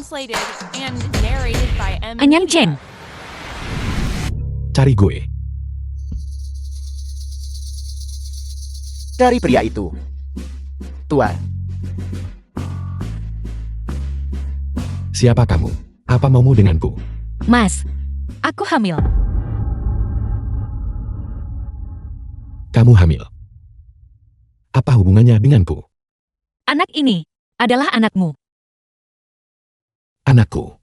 translated and narrated by M. Anyang Chen. Cari gue. Dari pria itu. Tuan, Siapa kamu? Apa maumu denganku? Mas, aku hamil. Kamu hamil. Apa hubungannya denganku? Anak ini adalah anakmu. Anakku.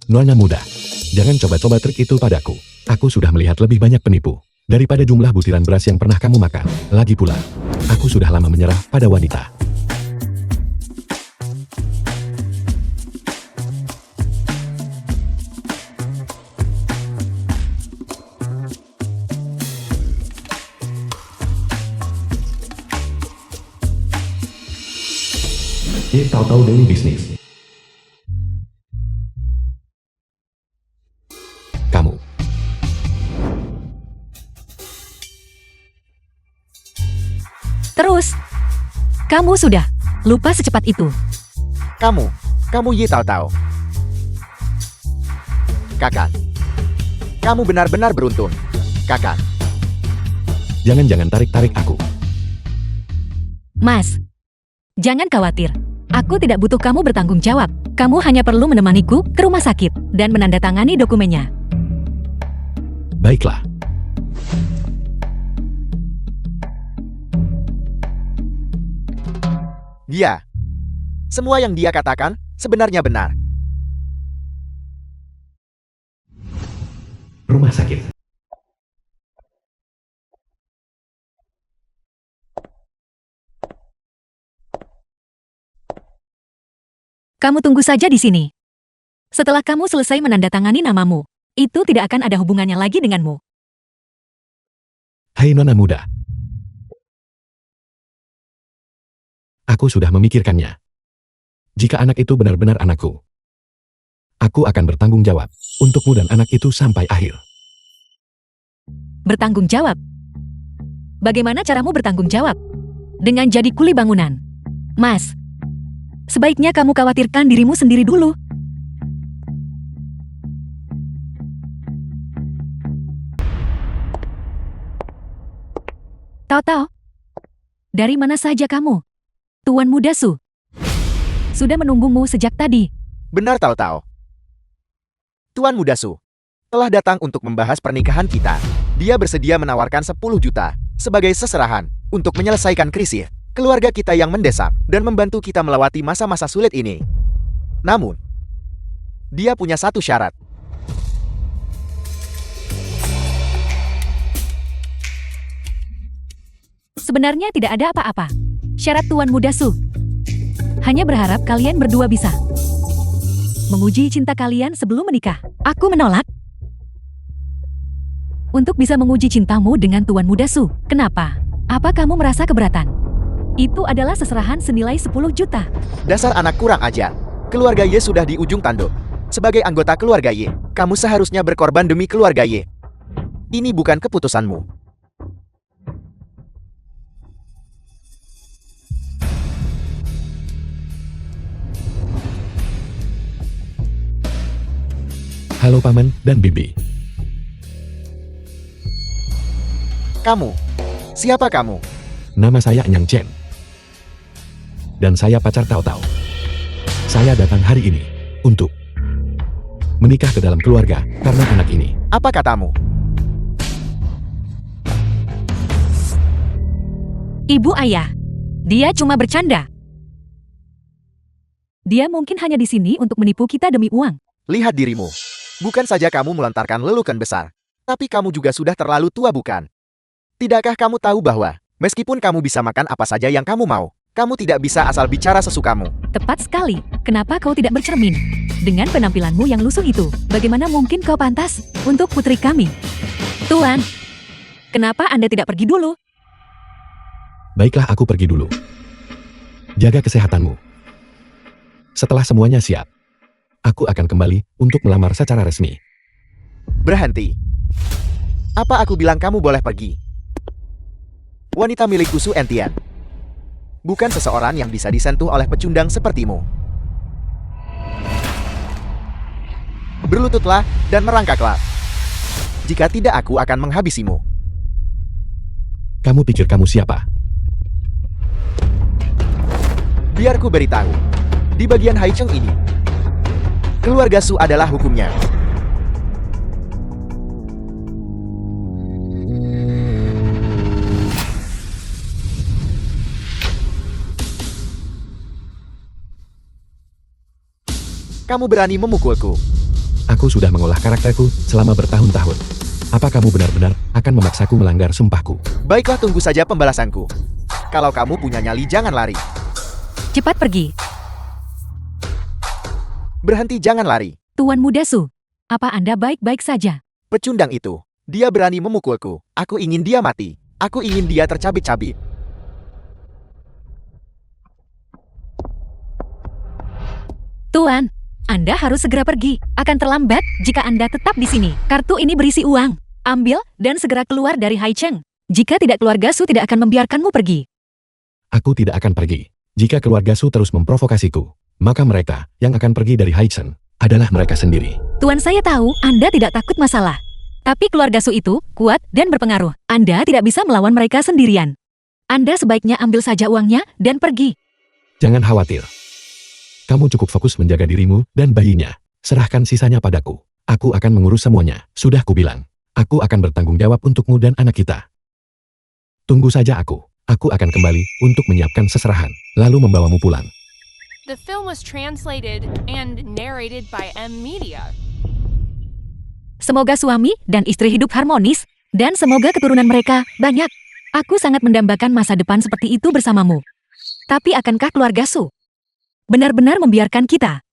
Nona muda. Jangan coba-coba trik itu padaku. Aku sudah melihat lebih banyak penipu daripada jumlah butiran beras yang pernah kamu makan. Lagi pula, aku sudah lama menyerah pada wanita. Tahu-tahu daily bisnis. Kamu. Terus, kamu sudah lupa secepat itu. kamu Ye tahu. Kakak, kamu benar-benar beruntung. Kakak, Jangan tarik-tarik aku. Mas, jangan khawatir. Aku tidak butuh kamu bertanggung jawab. Kamu hanya perlu menemaniku ke rumah sakit dan menandatangani dokumennya. Baiklah. dia. Semua yang dia katakan sebenarnya benar. Rumah sakit. Kamu tunggu saja di sini. Setelah kamu selesai menandatangani namamu, itu tidak akan ada hubungannya lagi denganmu. Hai nona muda. Aku sudah memikirkannya. Jika anak itu benar-benar anakku, aku akan bertanggung jawab untukmu dan anak itu sampai akhir. Bertanggung jawab? Bagaimana caramu bertanggung jawab? Dengan jadi kuli bangunan. Mas, sebaiknya kamu khawatirkan dirimu sendiri dulu. Tahu-tahu, dari mana saja kamu? Tuan Muda Su sudah menunggumu sejak tadi. Benar tahu. Tuan Muda Su telah datang untuk membahas pernikahan kita. Dia bersedia menawarkan 10 juta sebagai seserahan untuk menyelesaikan krisis keluarga kita yang mendesak dan membantu kita melewati masa-masa sulit ini. Namun, dia punya satu syarat. Sebenarnya tidak ada apa-apa. Syarat Tuan Muda Su hanya berharap kalian berdua bisa menguji cinta kalian sebelum menikah. Aku menolak untuk bisa menguji cintamu dengan Tuan Muda Su. Kenapa? Apa kamu merasa keberatan? Itu adalah seserahan senilai 10 juta. Dasar anak kurang ajar. Keluarga Ye sudah di ujung tanduk. Sebagai anggota keluarga Ye, kamu seharusnya berkorban demi keluarga Ye. Ini bukan keputusanmu. Halo paman dan bibi. Kamu, siapa kamu? Nama saya Anyang Chen. Dan saya pacar Tahu-Tahu. Saya datang hari ini untuk menikah ke dalam keluarga karena anak ini. Apa katamu? Ibu ayah, dia cuma bercanda. Dia mungkin hanya di sini untuk menipu kita demi uang. Lihat dirimu. Bukan saja kamu melontarkan lelukan besar, tapi kamu juga sudah terlalu tua bukan? Tidakkah kamu tahu bahwa, meskipun kamu bisa makan apa saja yang kamu mau, kamu tidak bisa asal bicara sesukamu? Tepat sekali. Kenapa kau tidak bercermin? Dengan penampilanmu yang lusuh itu, bagaimana mungkin kau pantas untuk putri kami? Tuan, kenapa Anda tidak pergi dulu? Baiklah aku pergi dulu. Jaga kesehatanmu. Setelah semuanya siap, aku akan kembali untuk melamar secara resmi. Berhenti. Apa aku bilang kamu boleh pergi? Wanita milikku Su Entian. Bukan seseorang yang bisa disentuh oleh pecundang sepertimu. Berlututlah dan merangkaklah. Jika tidak, aku akan menghabisimu. Kamu pikir kamu siapa? Biar ku beritahu. Di bagian Haicheng ini, keluarga Su adalah hukumnya. Kamu berani memukulku. Aku sudah mengolah karakterku selama bertahun-tahun. Apa kamu benar-benar akan memaksaku melanggar sumpahku? Baiklah, tunggu saja pembalasanku. Kalau kamu punya nyali, jangan lari. Cepat pergi. Berhenti, jangan lari. Tuan Muda Su, apa Anda baik-baik saja? Pecundang itu. Dia berani memukulku. Aku ingin dia mati. Aku ingin dia tercabik-cabik. Tuan, Anda harus segera pergi. Akan terlambat jika Anda tetap di sini. Kartu ini berisi uang. Ambil dan segera keluar dari Haicheng. Jika tidak, keluarga Su tidak akan membiarkanmu pergi. Aku tidak akan pergi. Jika keluarga Su terus memprovokasiku, maka mereka yang akan pergi dari Haicheng adalah mereka sendiri. Tuan, saya tahu Anda tidak takut masalah. Tapi keluarga Su itu kuat dan berpengaruh. Anda tidak bisa melawan mereka sendirian. Anda sebaiknya ambil saja uangnya dan pergi. Jangan khawatir. Kamu cukup fokus menjaga dirimu dan bayinya. Serahkan sisanya padaku. Aku akan mengurus semuanya. Sudah kubilang. Aku akan bertanggung jawab untukmu dan anak kita. Tunggu saja aku. Aku akan kembali untuk menyiapkan seserahan, lalu membawamu pulang. The film was translated and narrated by M Media. Semoga suami dan istri hidup harmonis, dan semoga keturunan mereka banyak. Aku sangat mendambakan masa depan seperti itu bersamamu. Tapi akankah keluarga Su benar-benar membiarkan kita?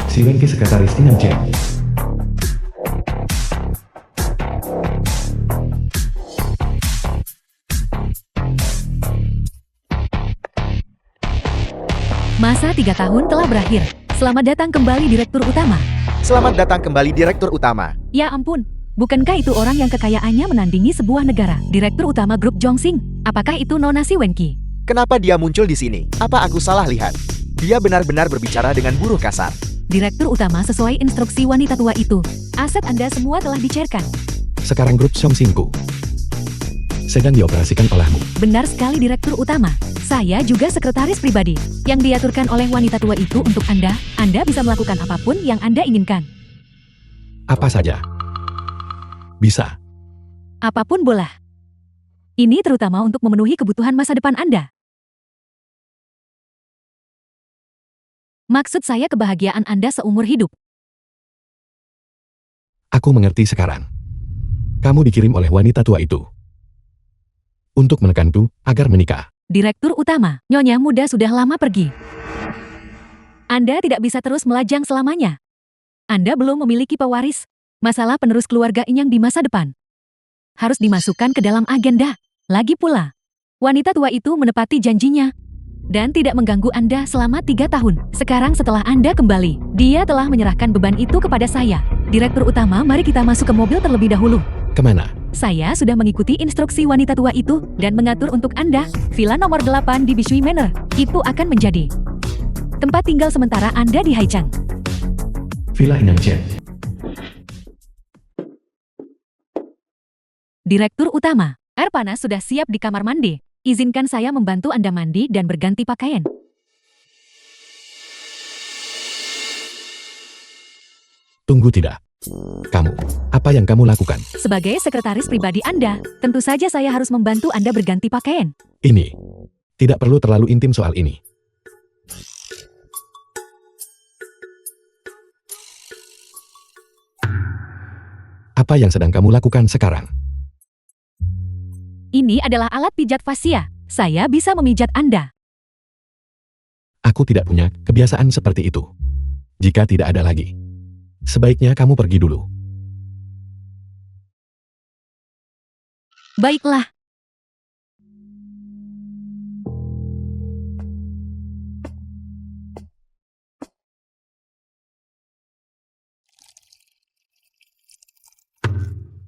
Si Wenki sekretaris Inam Chen. Masa 3 tahun telah berakhir. Selamat datang kembali Direktur Utama. Selamat datang kembali Direktur Utama. Ya ampun, bukankah itu orang yang kekayaannya menandingi sebuah negara? Direktur Utama Grup Zhongxing. Apakah itu Nona Si Wenki? Kenapa dia muncul di sini? Apa aku salah lihat? Dia benar-benar berbicara dengan buruh kasar. Direktur Utama, sesuai instruksi wanita tua itu, aset Anda semua telah dicairkan. Sekarang grup Zhongxingku sedang dioperasikan olehmu. Benar sekali Direktur Utama. Saya juga sekretaris pribadi yang diaturkan oleh wanita tua itu untuk Anda. Anda bisa melakukan apapun yang Anda inginkan. Apa saja. Bisa. Apapun boleh. Ini terutama untuk memenuhi kebutuhan masa depan Anda. Maksud saya kebahagiaan Anda seumur hidup. Aku mengerti sekarang. Kamu dikirim oleh wanita tua itu untuk menekanku agar menikah. Direktur Utama, Nyonya Muda sudah lama pergi. Anda tidak bisa terus melajang selamanya. Anda belum memiliki pewaris. Masalah penerus keluarga Inyang di masa depan harus dimasukkan ke dalam agenda. Lagi pula, wanita tua itu menepati janjinya dan tidak mengganggu Anda selama 3 tahun. Sekarang setelah Anda kembali, dia telah menyerahkan beban itu kepada saya. Direktur Utama, mari kita masuk ke mobil terlebih dahulu. Kemana? Saya sudah mengikuti instruksi wanita tua itu dan mengatur untuk Anda. Villa nomor 8 di Bishui Manor. Itu akan menjadi tempat tinggal sementara Anda di Haicheng. Villa Inam Chen. Direktur Utama, air panas sudah siap di kamar mandi. Izinkan saya membantu Anda mandi dan berganti pakaian. Tunggu, tidak. Kamu, apa yang kamu lakukan? Sebagai sekretaris pribadi Anda, tentu saja saya harus membantu Anda berganti pakaian. Ini. Tidak perlu terlalu intim soal ini. Apa yang sedang kamu lakukan sekarang? Ini adalah alat pijat fascia. Saya bisa memijat Anda. Aku tidak punya kebiasaan seperti itu. Jika tidak ada lagi, sebaiknya kamu pergi dulu. Baiklah.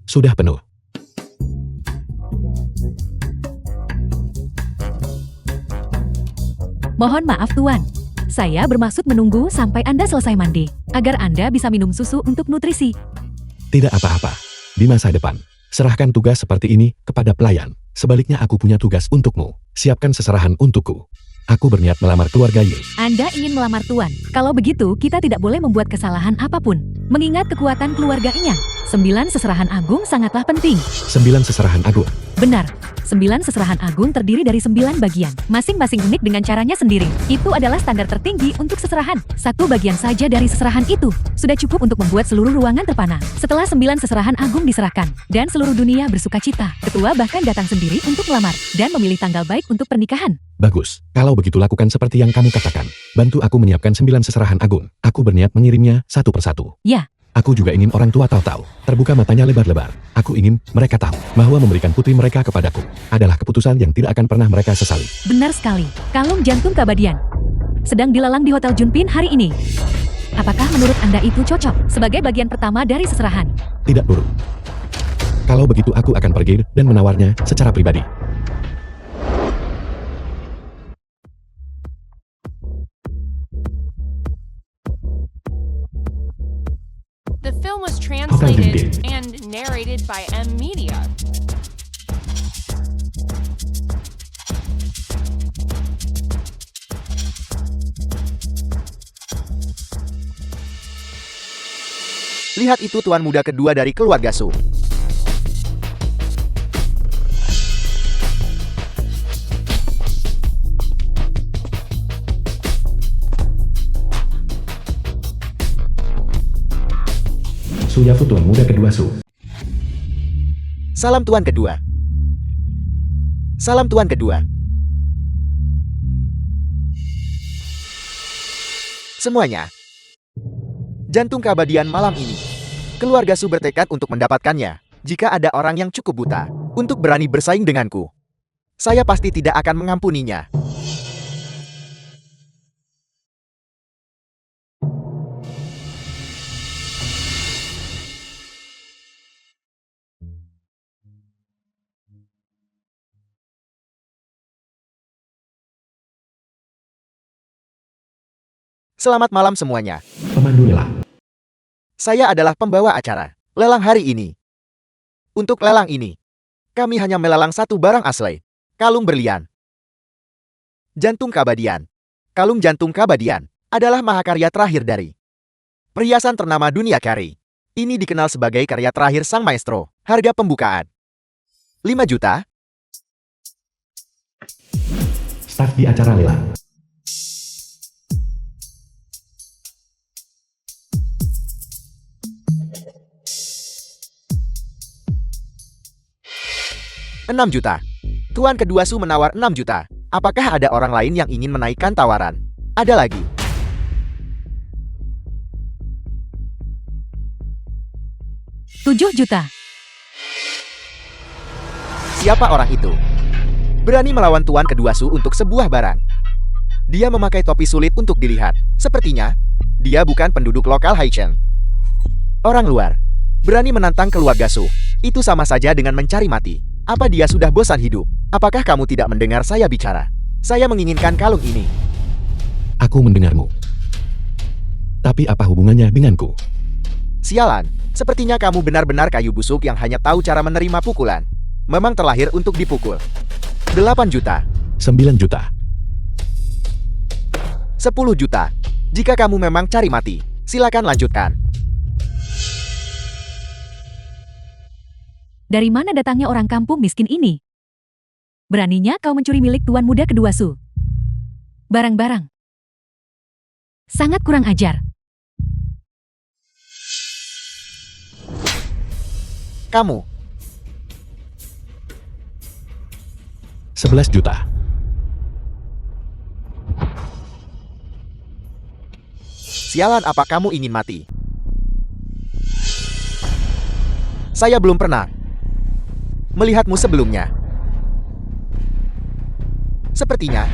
Sudah penuh. Mohon maaf Tuan. Saya bermaksud menunggu sampai Anda selesai mandi, agar Anda bisa minum susu untuk nutrisi. Tidak apa-apa. Di masa depan, serahkan tugas seperti ini kepada pelayan. Sebaliknya aku punya tugas untukmu. Siapkan seserahan untukku. Aku berniat melamar keluarga Yi. Anda ingin melamar Tuan. Kalau begitu, kita tidak boleh membuat kesalahan apapun. Mengingat kekuatan keluarga Inyang, 9 seserahan agung sangatlah penting. 9 seserahan agung. Benar, 9 seserahan agung terdiri dari 9 bagian, masing-masing unik dengan caranya sendiri. Itu adalah standar tertinggi untuk seserahan. 1 bagian saja dari seserahan itu sudah cukup untuk membuat seluruh ruangan terpana. Setelah 9 seserahan agung diserahkan, dan seluruh dunia bersukacita, ketua bahkan datang sendiri untuk melamar, dan memilih tanggal baik untuk pernikahan. Bagus. Kalau begitu lakukan seperti yang kamu katakan. Bantu aku menyiapkan 9 seserahan agung. Aku berniat mengirimnya satu persatu. Ya. Aku juga ingin orang tua tahu-tahu, terbuka matanya lebar-lebar. Aku ingin mereka tahu bahwa memberikan putri mereka kepadaku adalah keputusan yang tidak akan pernah mereka sesali. Benar sekali. Kalung jantung keabadian sedang dilelang di Hotel Junpin hari ini. Apakah menurut Anda itu cocok sebagai bagian pertama dari seserahan? Tidak buruk. Kalau begitu aku akan pergi dan menawarnya secara pribadi. The film was translated and narrated by M Media. Lihat itu tuan muda kedua dari keluarga Su. Suyafu tuan muda kedua Su. Salam tuan kedua. Salam tuan kedua. Semuanya. Jantung keabadian malam ini. Keluarga Su bertekad untuk mendapatkannya. Jika ada orang yang cukup buta untuk berani bersaing denganku, saya pasti tidak akan mengampuninya. Selamat malam semuanya. Pemandu lelang. Saya adalah pembawa acara lelang hari ini. Untuk lelang ini, kami hanya melelang satu barang asli, kalung berlian. Jantung keabadian. Kalung jantung keabadian adalah mahakarya terakhir dari perhiasan ternama dunia Kari. Ini dikenal sebagai karya terakhir sang maestro. Harga pembukaan 5 juta. Start di acara lelang. $6 juta. Tuan kedua Su menawar 6 juta. Apakah ada orang lain yang ingin menaikkan tawaran? Ada lagi. $7 juta. Siapa orang itu? Berani melawan tuan kedua Su untuk sebuah barang. Dia memakai topi sulit untuk dilihat. Sepertinya, dia bukan penduduk lokal Haicheng. Orang luar. Berani menantang keluarga Su. Itu sama saja dengan mencari mati. Apa dia sudah bosan hidup? Apakah kamu tidak mendengar saya bicara? Saya menginginkan kalung ini. Aku mendengarmu. Tapi apa hubungannya denganku? Sialan, sepertinya kamu benar-benar kayu busuk yang hanya tahu cara menerima pukulan. Memang terlahir untuk dipukul. 8 juta. 9 juta. 10 juta. Jika kamu memang cari mati, silakan lanjutkan. Dari mana datangnya orang kampung miskin ini? Beraninya kau mencuri milik tuan muda kedua Su. Barang-barang. Sangat kurang ajar. Kamu. 11 juta. Sialan, apa kamu ingin mati? Saya belum pernah melihatmu sebelumnya. Sepertinya,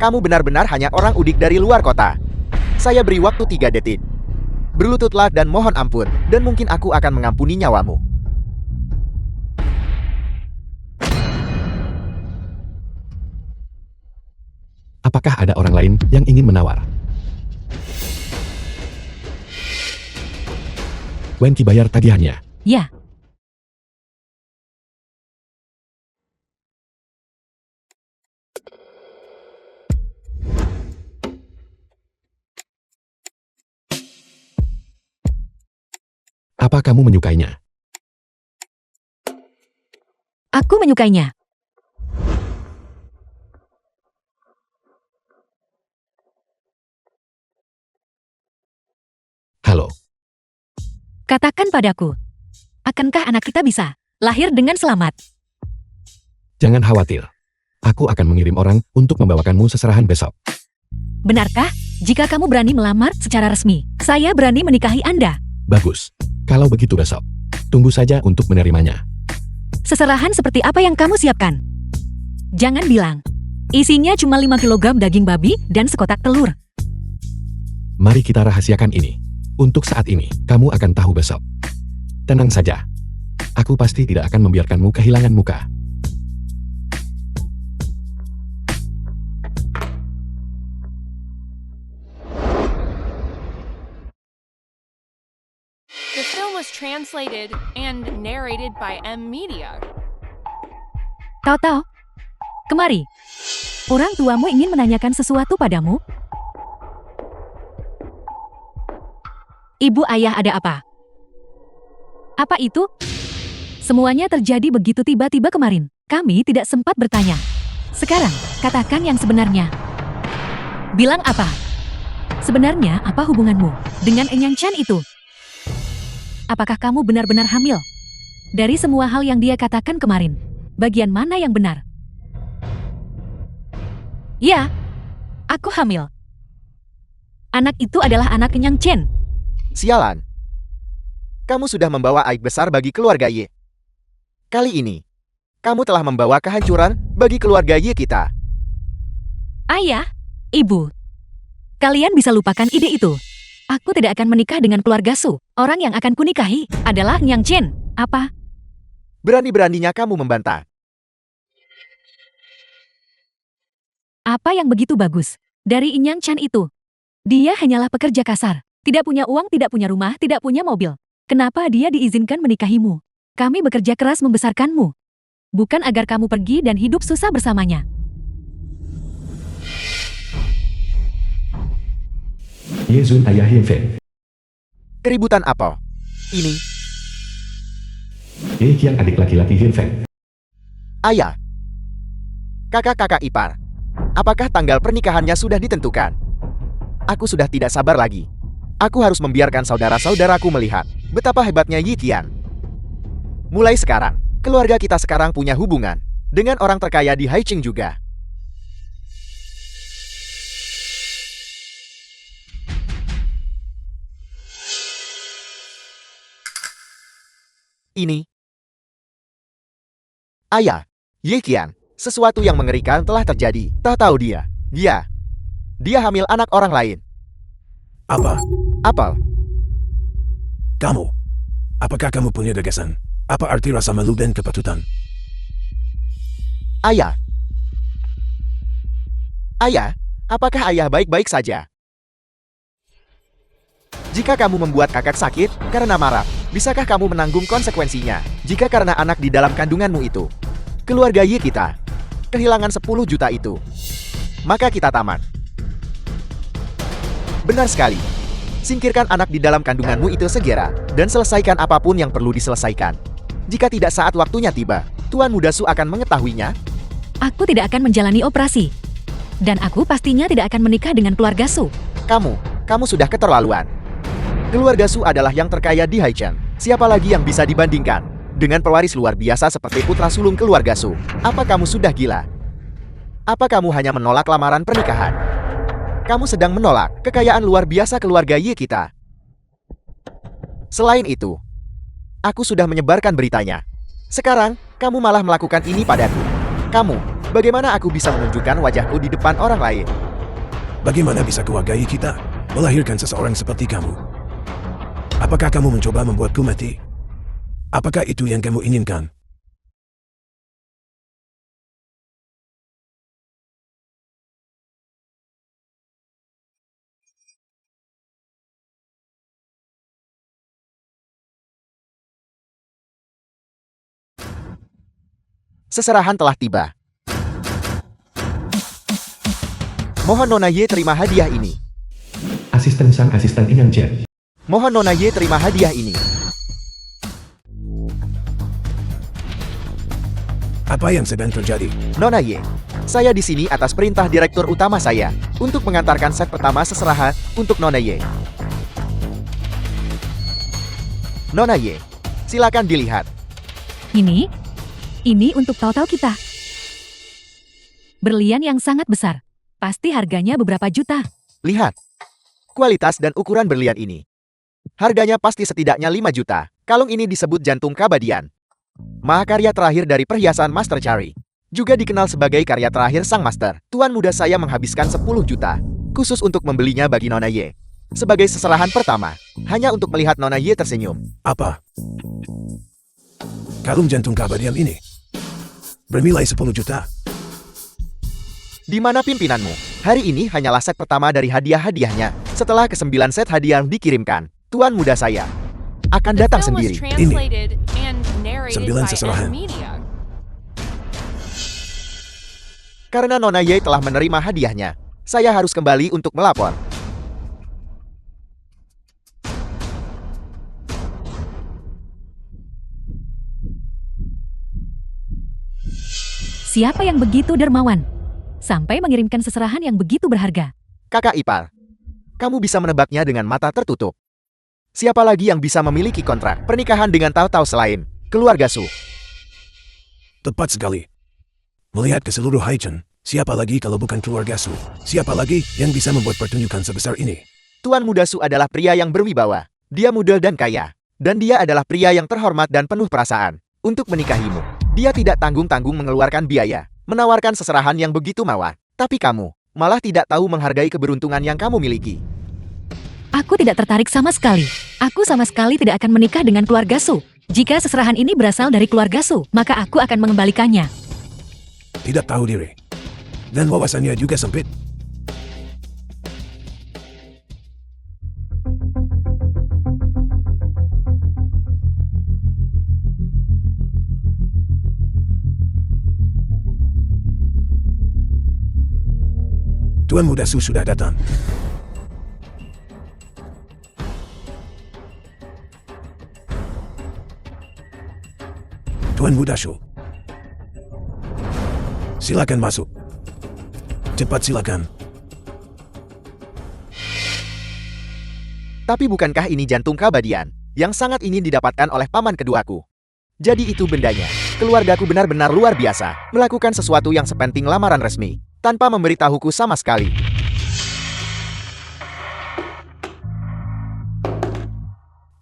kamu benar-benar hanya orang udik dari luar kota. Saya beri waktu 3 detik. Berlututlah dan mohon ampun, dan mungkin aku akan mengampuni nyawamu. Apakah ada orang lain yang ingin menawar? Wenki bayar tagihannya. Ya, Apa kamu menyukainya? aku menyukainya. Halo, Katakan padaku, akankah anak kita bisa lahir dengan selamat? jangan khawatir. Aku akan mengirim orang untuk membawakanmu seserahan besok. Benarkah? Jika kamu berani melamar secara resmi, saya berani menikahi Anda. Bagus. Kalau begitu besok, tunggu saja untuk menerimanya. Seserahan seperti apa yang kamu siapkan? Jangan bilang, isinya cuma 5 kg daging babi dan sekotak telur. Mari kita rahasiakan ini. Untuk saat ini, kamu akan tahu besok. Tenang saja. Aku pasti tidak akan membiarkanmu kehilangan muka. The film was translated and narrated by M Media. Tahu-tahu, kemari. Orang tuamu ingin menanyakan sesuatu padamu. Ibu ayah ada apa? Apa itu? Semuanya terjadi begitu tiba-tiba kemarin. Kami tidak sempat bertanya. Sekarang, katakan yang sebenarnya. Bilang apa? Sebenarnya apa hubunganmu dengan Enyang Chan itu? Apakah kamu benar-benar hamil? Dari semua hal yang dia katakan kemarin, bagian mana yang benar? Ya, aku hamil. Anak itu adalah anak Enyang Chen. Sialan. Kamu sudah membawa aib besar bagi keluarga Ye. Kali ini, kamu telah membawa kehancuran bagi keluarga Ye kita. Ayah, ibu, kalian bisa lupakan ide itu. Aku tidak akan menikah dengan keluarga Su. Orang yang akan kunikahi adalah Nyang Chen. Apa? Berani-beraninya kamu membantah. Apa yang begitu bagus dari Nyang Chen itu? Dia hanyalah pekerja kasar. Tidak punya uang, tidak punya rumah, tidak punya mobil. Kenapa dia diizinkan menikahimu? Kami bekerja keras membesarkanmu. Bukan agar kamu pergi dan hidup susah bersamanya. Yezun ayah Yinfen. Keributan apa? Ini, Ye Qian adik laki-laki Yinfen. ayah. Kakak-kakak ipar. Apakah tanggal pernikahannya sudah ditentukan? Aku sudah tidak sabar lagi. Aku harus membiarkan saudara-saudaraku melihat betapa hebatnya Yi Qian. Mulai sekarang, keluarga kita sekarang punya hubungan dengan orang terkaya di Haiqing juga. Ini, ayah, Ye Qian, sesuatu yang mengerikan telah terjadi. Tak tahu dia hamil anak orang lain. Apa? Apel, Kamu? Apakah kamu punya gagasan? Apa arti rasa malu dan kepatutan? ayah. Ayah, apakah ayah baik-baik saja? Jika kamu membuat kakak sakit karena marah, bisakah kamu menanggung konsekuensinya? Jika karena anak di dalam kandunganmu itu, keluarga Yi kita, kehilangan 10 juta itu, maka kita tamat. Benar sekali. Singkirkan anak di dalam kandunganmu itu segera, dan selesaikan apapun yang perlu diselesaikan. Jika tidak saat waktunya tiba, Tuan Muda Su akan mengetahuinya. Aku tidak akan menjalani operasi. Dan aku pastinya tidak akan menikah dengan keluarga Su. Kamu sudah keterlaluan. Keluarga Su adalah yang terkaya di Haicheng. Siapa lagi yang bisa dibandingkan dengan pewaris luar biasa seperti putra sulung keluarga Su? Apa kamu sudah gila? Apa kamu hanya menolak lamaran pernikahan? Kamu sedang menolak kekayaan luar biasa keluarga Yi kita. Selain itu, aku sudah menyebarkan beritanya. Sekarang, Kamu malah melakukan ini padaku. Kamu, bagaimana aku bisa menunjukkan wajahku di depan orang lain? Bagaimana bisa keluargai kita melahirkan seseorang seperti kamu? Apakah kamu mencoba membuatku mati? Apakah itu yang kamu inginkan? Seserahan telah tiba. Mohon Nona Ye terima hadiah ini. Asisten sang asisten Inyang Jet. Mohon Nona Ye terima hadiah ini. Apa yang sedang terjadi? Nona Ye, saya di sini atas perintah direktur utama saya untuk mengantarkan set pertama seserahan untuk Nona Ye. Nona Ye, silakan dilihat. Ini untuk Tao-Tao kita. Berlian yang sangat besar. Pasti harganya beberapa juta. Lihat, kualitas dan ukuran berlian ini. Harganya pasti setidaknya 5 juta. Kalung ini disebut jantung keabadian. Mahakarya terakhir dari perhiasan Master Chari. Juga dikenal sebagai karya terakhir sang master. Tuan muda saya menghabiskan 10 juta. Khusus untuk membelinya bagi Nona Ye. Sebagai seserahan pertama. Hanya untuk melihat Nona Ye tersenyum. Apa? Kalung jantung keabadian ini bernilai 10 juta. Di mana pimpinanmu? Hari ini hanyalah set pertama dari hadiah-hadiahnya. Setelah ke-9 set hadiah dikirimkan, tuan muda saya akan The datang film was sendiri. translated and narrated 9 by seserahan. M-Media. Karena Nona Ye telah menerima hadiahnya, saya harus kembali untuk melapor. Siapa yang begitu dermawan? Sampai mengirimkan seserahan yang begitu berharga. Kakak ipar, kamu bisa menebaknya dengan mata tertutup. Siapa lagi yang bisa memiliki kontrak pernikahan dengan Tao-Tao selain keluarga Su? Tepat sekali. Melihat ke seluruh Haichen, siapa lagi kalau bukan keluarga Su? Siapa lagi yang bisa membuat pertunjukan sebesar ini? Tuan muda Su adalah pria yang berwibawa. Dia muda dan kaya. Dan dia adalah pria yang terhormat dan penuh perasaan. Untuk menikahimu, dia tidak tanggung-tanggung mengeluarkan biaya, menawarkan seserahan yang begitu mawar. Tapi kamu malah tidak tahu menghargai keberuntungan yang kamu miliki. Aku tidak tertarik sama sekali. Aku sama sekali tidak akan menikah dengan keluarga Su. Jika seserahan ini berasal dari keluarga Su, maka aku akan mengembalikannya. Tidak tahu diri. Dan wawasannya juga sempit. Tuan muda Su sudah datang. Tuan muda Su. Silakan masuk. Cepat silakan. Tapi bukankah ini jantung keabadian yang sangat ingin didapatkan oleh paman keduaku? Jadi itu bendanya. Keluargaku benar-benar luar biasa, melakukan sesuatu yang sepenting lamaran resmi, tanpa memberitahuku sama sekali.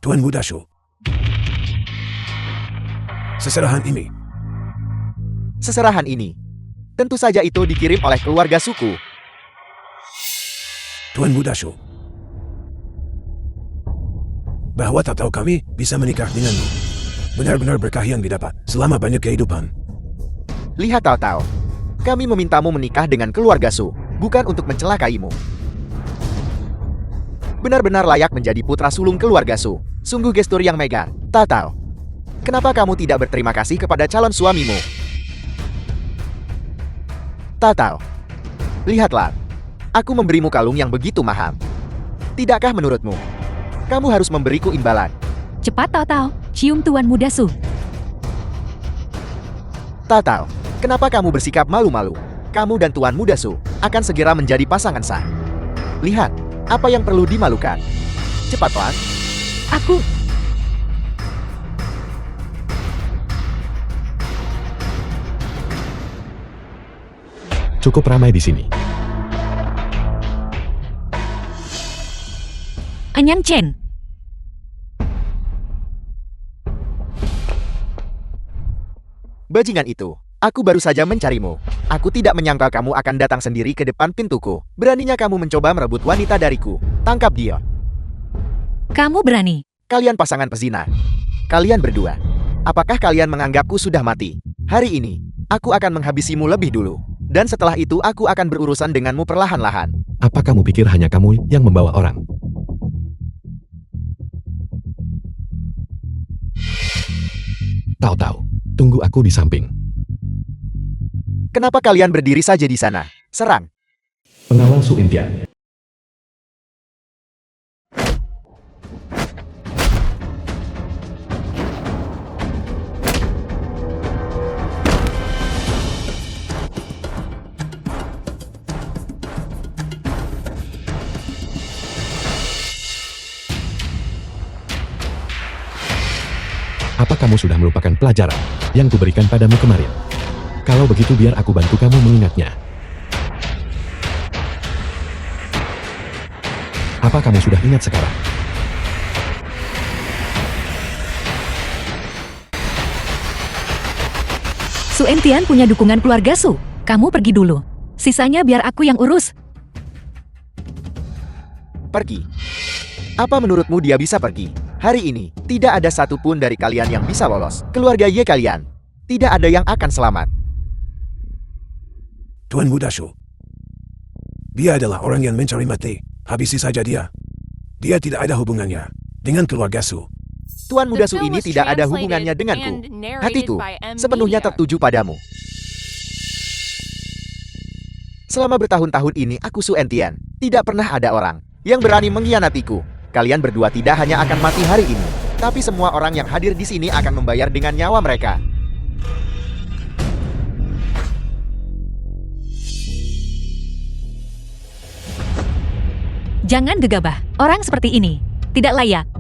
Tuan muda Su. Seserahan ini. Tentu saja itu dikirim oleh keluarga suku. Tuan muda Su. Bahwa tak tahu kami bisa menikah denganmu. Benar-benar berkah yang didapat selama banyak kehidupan. Lihat Tao-Tao. Kami memintamu menikah dengan keluarga Su, bukan untuk mencelakaimu. Benar-benar layak menjadi putra sulung keluarga Su. Sungguh gestur yang mega, Tao-Tao. Kenapa kamu tidak berterima kasih kepada calon suamimu? Tao-Tao, lihatlah. Aku memberimu kalung yang begitu mahal. Tidakkah menurutmu? Kamu harus memberiku imbalan. Cepat Tao-Tao, cium tuan muda Su. Tao-Tao, kenapa kamu bersikap malu-malu? Kamu dan tuan muda Su akan segera menjadi pasangan sah. Lihat, apa yang perlu dimalukan? Cepatlah. Aku... Cukup ramai di sini. Anyang Chen. Bajingan itu, aku baru saja mencarimu. Aku tidak menyangka kamu akan datang sendiri ke depan pintuku. Beraninya kamu mencoba merebut wanita dariku. Tangkap dia. Kamu berani? Kalian pasangan pezina. Kalian berdua. Apakah kalian menganggapku sudah mati? Hari ini, aku akan menghabisimu lebih dulu. Dan setelah itu aku akan berurusan denganmu perlahan-lahan. Apa kamu pikir hanya kamu yang membawa orang? Tahu-tahu, tunggu aku di samping. Kenapa kalian berdiri saja di sana? Serang. Pengawal Su Intian. Apa kamu sudah melupakan pelajaran yang kuberikan padamu kemarin? Kalau begitu biar aku bantu kamu mengingatnya. Apa kamu sudah ingat sekarang? Su Entian punya dukungan keluarga Su. Kamu pergi dulu. Sisanya biar aku yang urus. Pergi. Apa menurutmu dia bisa pergi? Hari ini, tidak ada satupun dari kalian yang bisa lolos. Keluarga Ye kalian. Tidak ada yang akan selamat. Tuan Muda Su. Dia adalah orang yang mencari mati. Habisi saja dia. Dia tidak ada hubungannya dengan keluarga Su. Tuan Muda Su ini tidak ada hubungannya denganku. Hatiku sepenuhnya tertuju padamu. Selama bertahun-tahun ini aku Su Entian. Tidak pernah ada orang yang berani mengkhianatiku. Kalian berdua tidak hanya akan mati hari ini, tapi semua orang yang hadir di sini akan membayar dengan nyawa mereka. Jangan gegabah. Orang seperti ini tidak layak.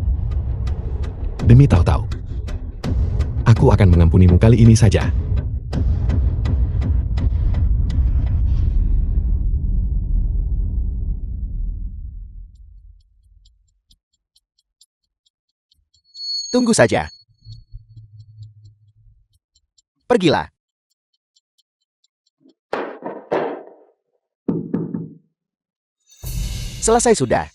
Demi tahu-tahu, aku akan mengampunimu kali ini saja. Tunggu saja. Pergilah. Selesai sudah.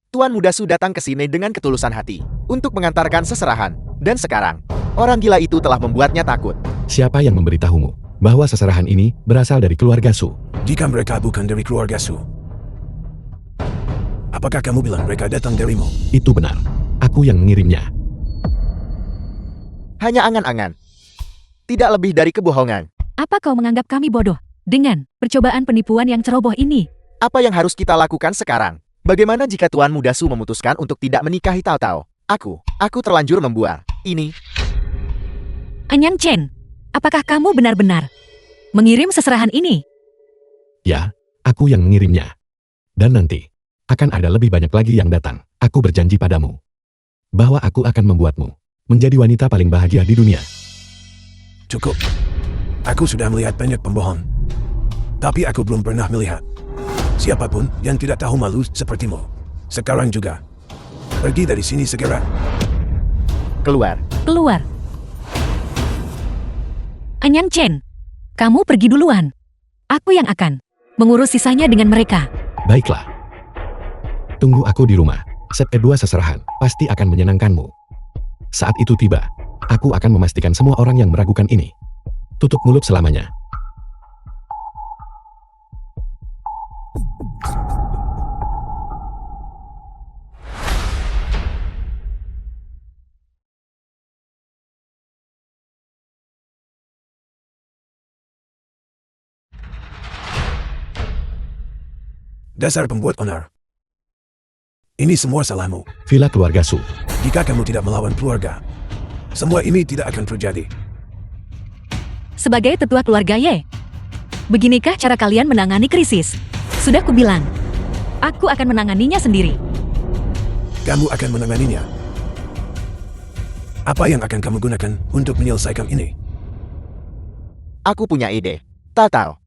Tuan Muda Su datang ke sini dengan ketulusan hati untuk mengantarkan seserahan. Dan sekarang, orang gila itu telah membuatnya takut. Siapa yang memberitahumu bahwa seserahan ini berasal dari keluarga Su? Jika mereka bukan dari keluarga Su, apakah kamu bilang mereka datang darimu? Itu benar. Aku yang mengirimnya. Hanya angan-angan. Tidak lebih dari kebohongan. Apa kau menganggap kami bodoh dengan percobaan penipuan yang ceroboh ini? Apa yang harus kita lakukan sekarang? Bagaimana jika Tuan Muda Su memutuskan untuk tidak menikahi Tao Tao? Aku terlanjur membuang ini. Anyang Chen, apakah kamu benar-benar mengirim seserahan ini? Ya, aku yang mengirimnya. Dan nanti, akan ada lebih banyak lagi yang datang. Aku berjanji padamu bahwa aku akan membuatmu menjadi wanita paling bahagia di dunia. Cukup. Aku sudah melihat banyak pembohong. Tapi aku belum pernah melihat siapapun yang tidak tahu malu sepertimu. Sekarang juga. Pergi dari sini segera. Keluar. Keluar. Anyang Chen, kamu pergi duluan. Aku yang akan mengurus sisanya dengan mereka. Baiklah. Tunggu aku di rumah. Set kedua seserahan pasti akan menyenangkanmu. Saat itu tiba, aku akan memastikan semua orang yang meragukan ini tutup mulut selamanya. Dasar pembuat onar. Ini semua salahmu. Villa keluarga Su. Jika kamu tidak melawan keluarga, semua ini tidak akan terjadi. Sebagai tetua keluarga Ye, beginikah cara kalian menangani krisis? Sudah kubilang, aku akan menanganinya sendiri. Kamu akan menanganinya. Apa yang akan kamu gunakan untuk menyelesaikan ini? Aku punya ide. Tao Tao.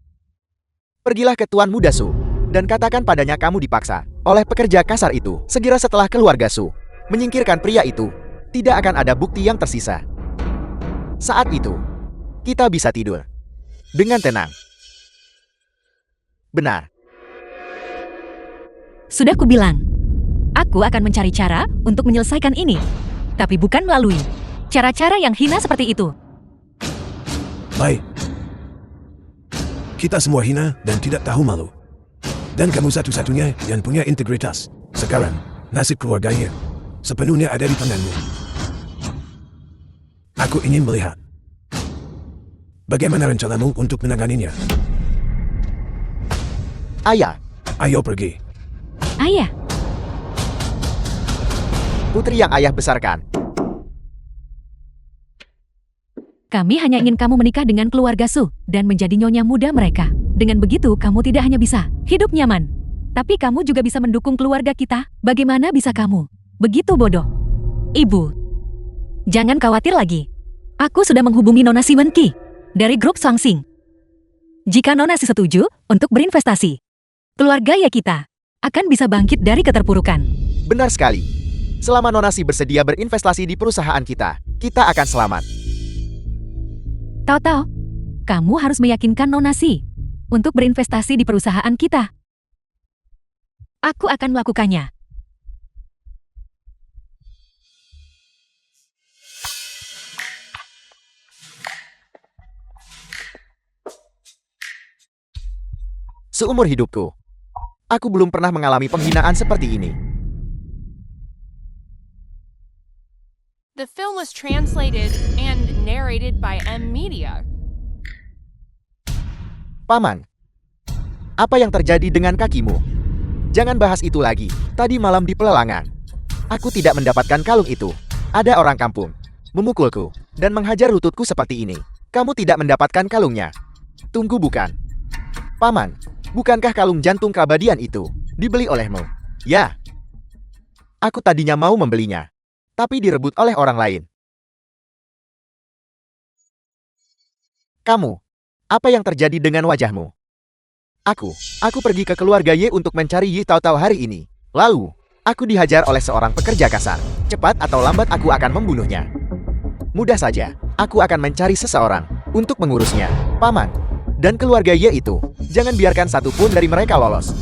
Pergilah ke Tuan Muda Su dan katakan padanya kamu dipaksa oleh pekerja kasar itu. Segera setelah keluarga Su menyingkirkan pria itu, tidak akan ada bukti yang tersisa. Saat itu, kita bisa tidur dengan tenang. Benar. Sudah kubilang. Aku akan mencari cara untuk menyelesaikan ini. Tapi bukan melalui cara-cara yang hina seperti itu. Baik. Kita semua hina dan tidak tahu malu. Dan kamu satu-satunya yang punya integritas. Sekarang, nasib keluarganya sepenuhnya ada di tanganmu. Aku ingin melihat bagaimana rencanamu untuk menanganinya. Ayah, Ayo pergi. Ayah, putri yang ayah besarkan. kami hanya ingin kamu menikah dengan keluarga Su dan menjadi nyonya muda mereka. Dengan begitu, kamu tidak hanya bisa hidup nyaman, tapi kamu juga bisa mendukung keluarga kita. Bagaimana bisa kamu begitu bodoh? Ibu, jangan khawatir lagi. Aku sudah menghubungi Nona Si Wen Qi dari grup Swangsing. Jika Nona Si setuju untuk berinvestasi, keluarga ya kita akan bisa bangkit dari keterpurukan. Benar sekali. Selama Nona Si bersedia berinvestasi di perusahaan kita, kita akan selamat. Tahu-tahu, kamu harus meyakinkan Nona Si untuk berinvestasi di perusahaan kita. Aku akan melakukannya. Seumur hidupku, aku belum pernah mengalami penghinaan seperti ini. The film was translated and narrated by M Media. Paman, apa yang terjadi dengan kakimu? Jangan bahas itu lagi. Tadi malam di pelelangan, aku tidak mendapatkan kalung itu. Ada orang kampung memukulku dan menghajar lututku seperti ini. Kamu tidak mendapatkan kalungnya. Tunggu, bukan? Paman, bukankah kalung jantung keabadian itu dibeli olehmu? Ya. Aku tadinya mau membelinya, tapi direbut oleh orang lain. Kamu, apa yang terjadi dengan wajahmu? Aku pergi ke keluarga Ye untuk mencari Yi Tao Tao hari ini. Lalu, aku dihajar oleh seorang pekerja kasar. Cepat atau lambat aku akan membunuhnya. Mudah saja, aku akan mencari seseorang untuk mengurusnya. Paman, dan keluarga Ye itu, jangan biarkan satupun dari mereka lolos.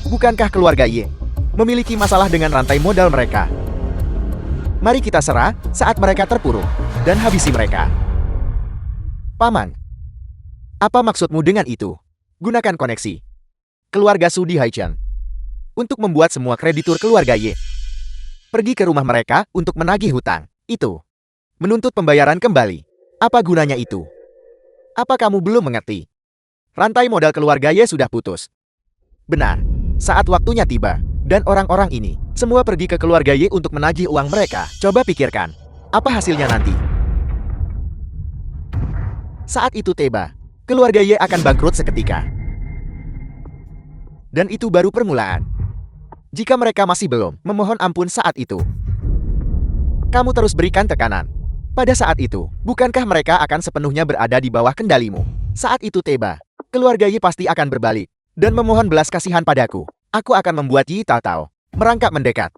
Bukankah keluarga Ye memiliki masalah dengan rantai modal mereka? Mari kita serah saat mereka terpuruk dan habisi mereka. Paman, apa maksudmu dengan itu? Gunakan koneksi keluarga Su di Haicheng untuk membuat semua kreditur keluarga Ye pergi ke rumah mereka untuk menagih hutang. Itu menuntut pembayaran kembali. Apa gunanya itu? Apa kamu belum mengerti? Rantai modal keluarga Ye sudah putus. Benar, saat waktunya tiba, dan orang-orang ini semua pergi ke keluarga Ye untuk menagih uang mereka. Coba pikirkan, apa hasilnya nanti? Saat itu tiba, keluarga Ye akan bangkrut seketika. Dan itu baru permulaan. Jika mereka masih belum memohon ampun saat itu, kamu terus berikan tekanan. Pada saat itu, bukankah mereka akan sepenuhnya berada di bawah kendalimu? Saat itu tiba, keluarga Yi pasti akan berbalik dan memohon belas kasihan padaku. Aku akan membuat Yi Tao Tao merangkak mendekat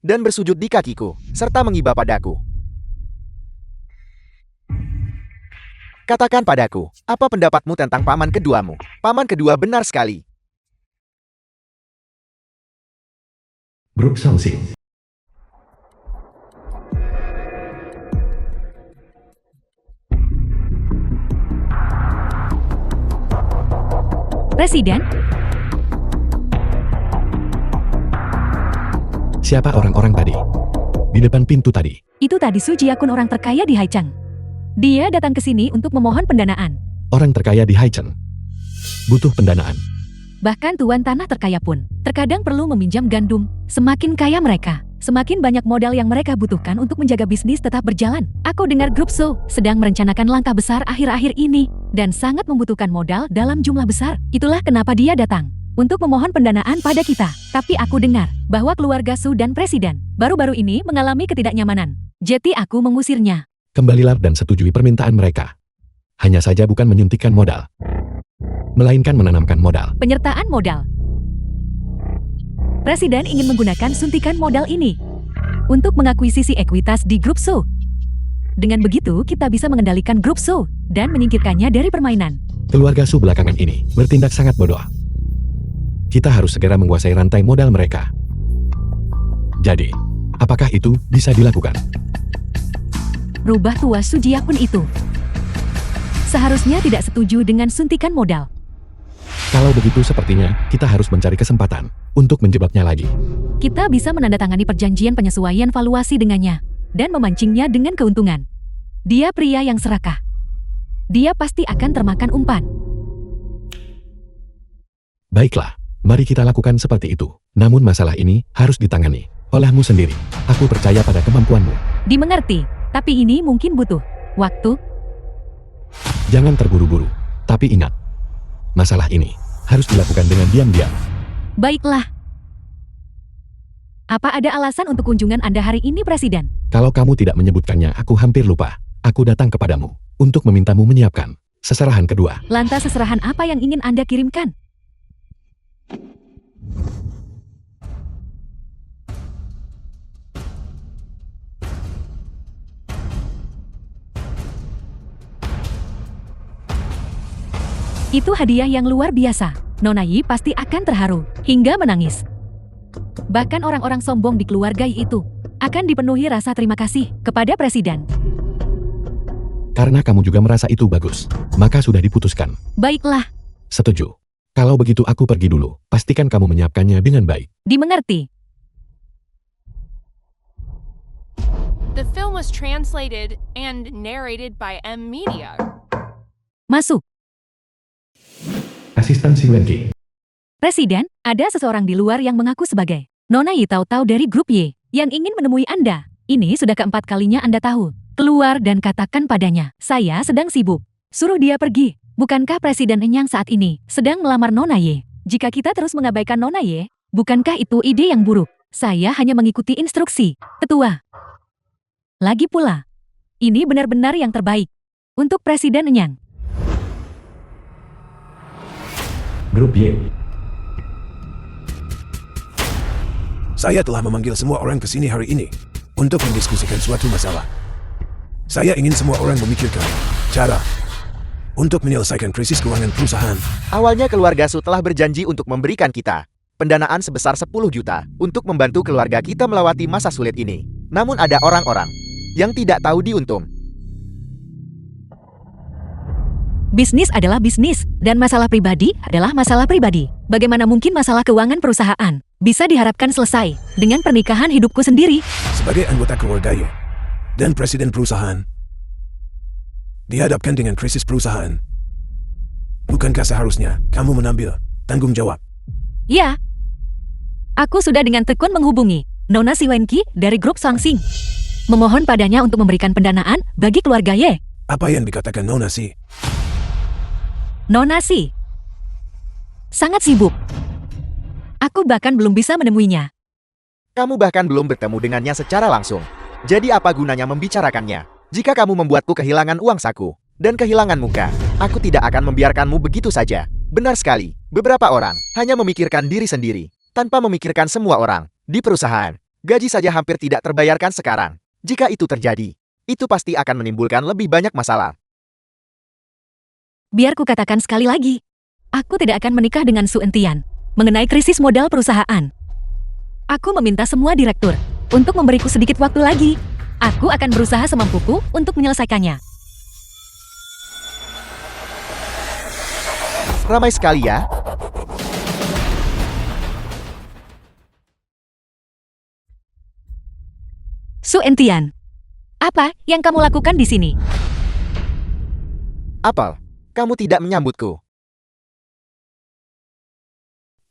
dan bersujud di kakiku, serta mengiba padaku. Katakan padaku, apa pendapatmu tentang paman keduamu? Paman kedua benar sekali. Grup Swangsing. Presiden, Siapa orang-orang tadi? Di depan pintu tadi. itu tadi Su Jiakun, orang terkaya di Haicheng. Dia datang ke sini untuk memohon pendanaan. Orang terkaya di Haicheng butuh pendanaan. Bahkan tuan tanah terkaya pun terkadang perlu meminjam gandum. Semakin kaya mereka, semakin banyak modal yang mereka butuhkan untuk menjaga bisnis tetap berjalan. Aku dengar grup Su sedang merencanakan langkah besar akhir-akhir ini dan sangat membutuhkan modal dalam jumlah besar. Itulah kenapa dia datang untuk memohon pendanaan pada kita. Tapi aku dengar bahwa keluarga Su dan presiden baru-baru ini mengalami ketidaknyamanan. Jadi aku mengusirnya. Kembalilah dan setujui permintaan mereka. Hanya saja bukan menyuntikkan modal, melainkan menanamkan modal. Penyertaan modal. Presiden ingin menggunakan suntikan modal ini untuk mengakuisisi ekuitas di grup Su. Dengan begitu, kita bisa mengendalikan grup Su dan menyingkirkannya dari permainan. Keluarga Su belakangan ini bertindak sangat bodoh. Kita harus segera menguasai rantai modal mereka. Jadi, apakah itu bisa dilakukan? Rubah tua Su Jia pun itu. Seharusnya tidak setuju dengan suntikan modal. Kalau begitu sepertinya kita harus mencari kesempatan untuk menjebaknya lagi. Kita bisa menandatangani perjanjian penyesuaian valuasi dengannya dan memancingnya dengan keuntungan. Dia pria yang serakah. Dia pasti akan termakan umpan. Baiklah, mari kita lakukan seperti itu. Namun masalah ini harus ditangani olehmu sendiri. Aku percaya pada kemampuanmu. Dimengerti, tapi ini mungkin butuh waktu. Jangan terburu-buru, tapi ingat, masalah ini harus dilakukan dengan diam-diam. Baiklah. Apa ada alasan untuk kunjungan Anda hari ini, Presiden? Kalau kamu tidak menyebutkannya, aku hampir lupa. Aku datang kepadamu untuk memintamu menyiapkan seserahan kedua. Lantas seserahan apa yang ingin Anda kirimkan? Itu hadiah yang luar biasa. Nona Yi pasti akan terharu hingga menangis. Bahkan orang-orang sombong di keluarga Yi itu akan dipenuhi rasa terima kasih kepada Presiden. Karena kamu juga merasa itu bagus, maka sudah diputuskan. Baiklah, Setuju. Kalau begitu aku pergi dulu. Pastikan kamu menyiapkannya dengan baik. dimengerti. The film was translated and narrated by M Media. Masuk. Asisten si Wenki. Presiden, ada seseorang di luar yang mengaku sebagai Nona Yi tahu-tahu dari grup Y yang ingin menemui Anda. Ini sudah keempat kalinya Anda tahu. Keluar dan katakan padanya, saya sedang sibuk. Suruh dia pergi. Bukankah Presiden Enyang saat ini sedang melamar Nona Y? Jika kita terus mengabaikan Nona Y, bukankah itu ide yang buruk? Saya hanya mengikuti instruksi, Ketua. Lagi pula, ini benar-benar yang terbaik untuk Presiden Enyang. Grup Y. Saya telah memanggil semua orang ke sini hari ini untuk mendiskusikan suatu masalah. Saya ingin semua orang memikirkan cara untuk menyelesaikan krisis keuangan perusahaan. Awalnya keluarga Su telah berjanji untuk memberikan kita pendanaan sebesar 10 juta untuk membantu keluarga kita melewati masa sulit ini. Namun ada orang-orang yang tidak tahu diuntung. Bisnis adalah bisnis, dan masalah pribadi adalah masalah pribadi. Bagaimana mungkin masalah keuangan perusahaan bisa diharapkan selesai dengan pernikahan hidupku sendiri? Sebagai anggota keluarga Y dan presiden perusahaan, dihadapkan dengan krisis perusahaan. Bukankah seharusnya kamu mengambil tanggung jawab? Ya. Aku sudah dengan tekun menghubungi Nona Si Wenki dari grup Sangsing. Memohon padanya untuk memberikan pendanaan bagi keluarga Ye. Apa yang dikatakan Nona Si? Nona Si sangat sibuk. Aku bahkan belum bisa menemuinya. Kamu bahkan belum bertemu dengannya secara langsung. Jadi apa gunanya membicarakannya? Jika kamu membuatku kehilangan uang saku dan kehilangan muka, aku tidak akan membiarkanmu begitu saja. Benar sekali, beberapa orang hanya memikirkan diri sendiri, tanpa memikirkan semua orang di perusahaan. Gaji saja hampir tidak terbayarkan sekarang. Jika itu terjadi, itu pasti akan menimbulkan lebih banyak masalah. Biar ku katakan sekali lagi, aku tidak akan menikah dengan Su Entian mengenai krisis modal perusahaan. Aku meminta semua direktur untuk memberiku sedikit waktu lagi. Aku akan berusaha semampuku untuk menyelesaikannya. Ramai sekali ya. Su Entian, apa yang kamu lakukan di sini? Apel, kamu tidak menyambutku.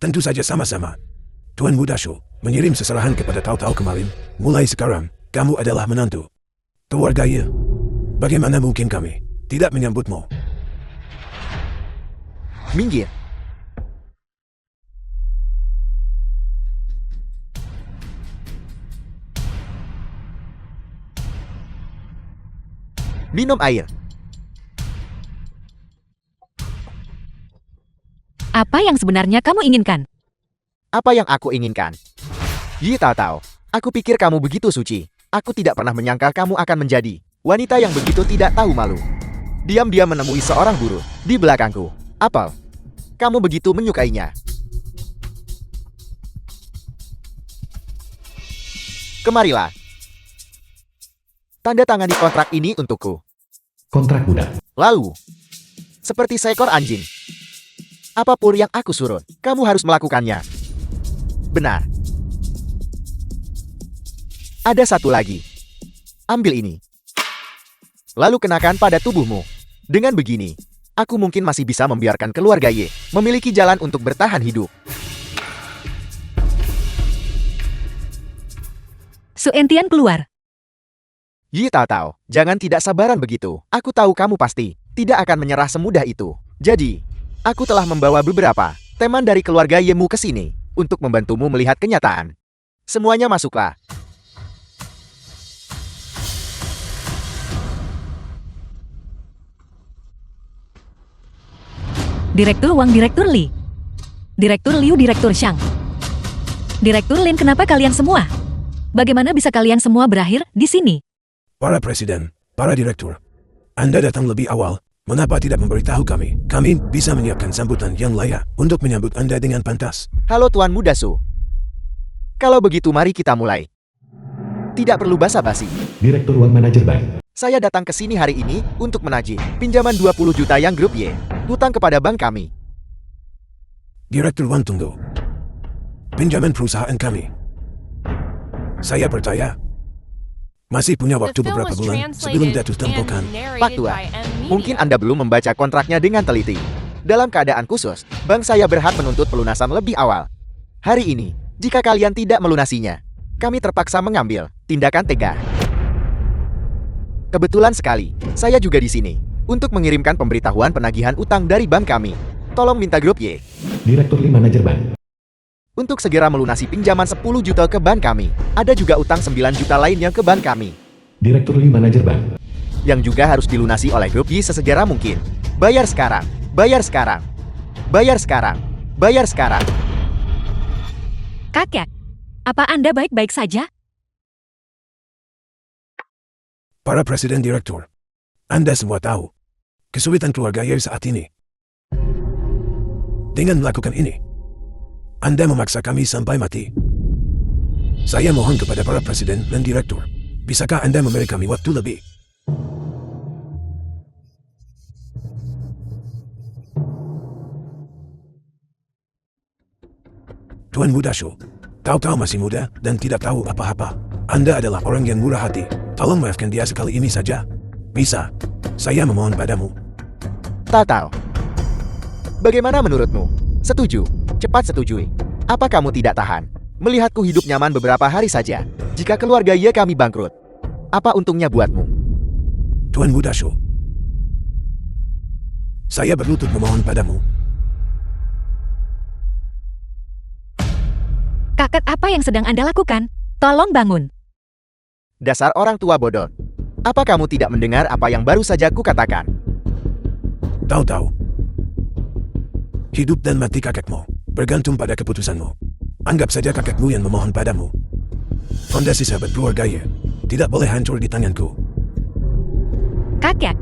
Tentu saja sama-sama. Tuan Muda Shu mengirim seserahan kepada Tau-Tau kemarin. Mulai sekarang, kamu adalah menantu keluarga Ye. Bagaimana mungkin kami tidak menyambutmu? Minggir. Minum air. Apa yang sebenarnya kamu inginkan? Apa yang aku inginkan? Yi Tao, aku pikir kamu begitu suci. Aku tidak pernah menyangka kamu akan menjadi Wanita yang begitu tidak tahu malu. Diam-diam menemui seorang buruh di belakangku. Apel, kamu begitu menyukainya. Kemarilah. Tanda tangani kontrak ini untukku. Kontrak budak. Lalu, seperti seekor anjing. Apapun yang aku suruh, kamu harus melakukannya. Benar. Ada satu lagi. Ambil ini. Lalu kenakan pada tubuhmu. Dengan begini, aku mungkin masih bisa membiarkan keluarga Y memiliki jalan untuk bertahan hidup. Su Entian keluar. Yi Taotao, jangan tidak sabaran begitu. Aku tahu kamu pasti tidak akan menyerah semudah itu. Jadi, aku telah membawa beberapa teman dari keluarga Yemu ke sini untuk membantumu melihat kenyataan. Semuanya masuklah. Direktur Wang, Direktur Li. Direktur Liu, Direktur Shang. Direktur Lin, kenapa kalian semua? Bagaimana bisa kalian semua berakhir di sini? Para presiden, para direktur. Anda datang lebih awal. Mengapa tidak memberitahu kami? Kami bisa menyiapkan sambutan yang layak untuk menyambut Anda dengan pantas. Halo Tuan Muda Su. Kalau begitu mari kita mulai. Tidak perlu basa-basi. Direktur Uang Manajer Bank. Saya datang ke sini hari ini untuk menagih pinjaman 20 juta yang grup Y hutang kepada bank kami. Direktur Wang, tunggu. Pinjaman perusahaan kami. Saya percaya. Masih punya The waktu film beberapa was bulan sebelum translated jatuh tempokan. and narrated Pak Tua, by M. mungkin Media. Anda belum membaca kontraknya dengan teliti. Dalam keadaan khusus, bank saya berhak menuntut pelunasan lebih awal. Hari ini, jika kalian tidak melunasinya, kami terpaksa mengambil tindakan tega. Kebetulan sekali, saya juga di sini untuk mengirimkan pemberitahuan penagihan utang dari bank kami. Tolong minta grup Y Direktur Li Manajer Bank. untuk segera melunasi pinjaman 10 juta ke bank kami. Ada juga utang 9 juta lainnya ke bank kami, Direktur Li Manajer Bank. yang juga harus dilunasi oleh grup Y sesegera mungkin. Bayar sekarang, bayar sekarang, bayar sekarang, bayar sekarang. Kakek, apa Anda baik-baik saja? Para presiden direktur. Anda semua tahu kesulitan keluarga Ye saat ini. Dengan melakukan ini, Anda memaksa kami sampai mati. Saya mohon kepada para presiden dan direktur, bisakah Anda memberi kami waktu lebih? Tuan Muda Shu, tahu-tahu masih muda dan tidak tahu apa-apa. Anda adalah orang yang murah hati. Tolong maafkan dia sekali ini saja. Bisa. Saya memohon padamu. Taotao, bagaimana menurutmu? Setuju? Cepat setujui. Apa kamu tidak tahan melihatku hidup nyaman beberapa hari saja? Jika keluarga Ye kami bangkrut, apa untungnya buatmu? Tuan Muda Shu, saya berlutut memohon padamu. Kakek, apa yang sedang Anda lakukan? Tolong bangun. Dasar orang tua bodoh. Apa kamu tidak mendengar apa yang baru saja kukatakan? Tahu-tahu. Hidup dan mati kakekmu bergantung pada keputusanmu. Anggap saja kakekmu yang memohon padamu. Fondasi sahabat keluarga Ye tidak boleh hancur di tanganku. Kakek,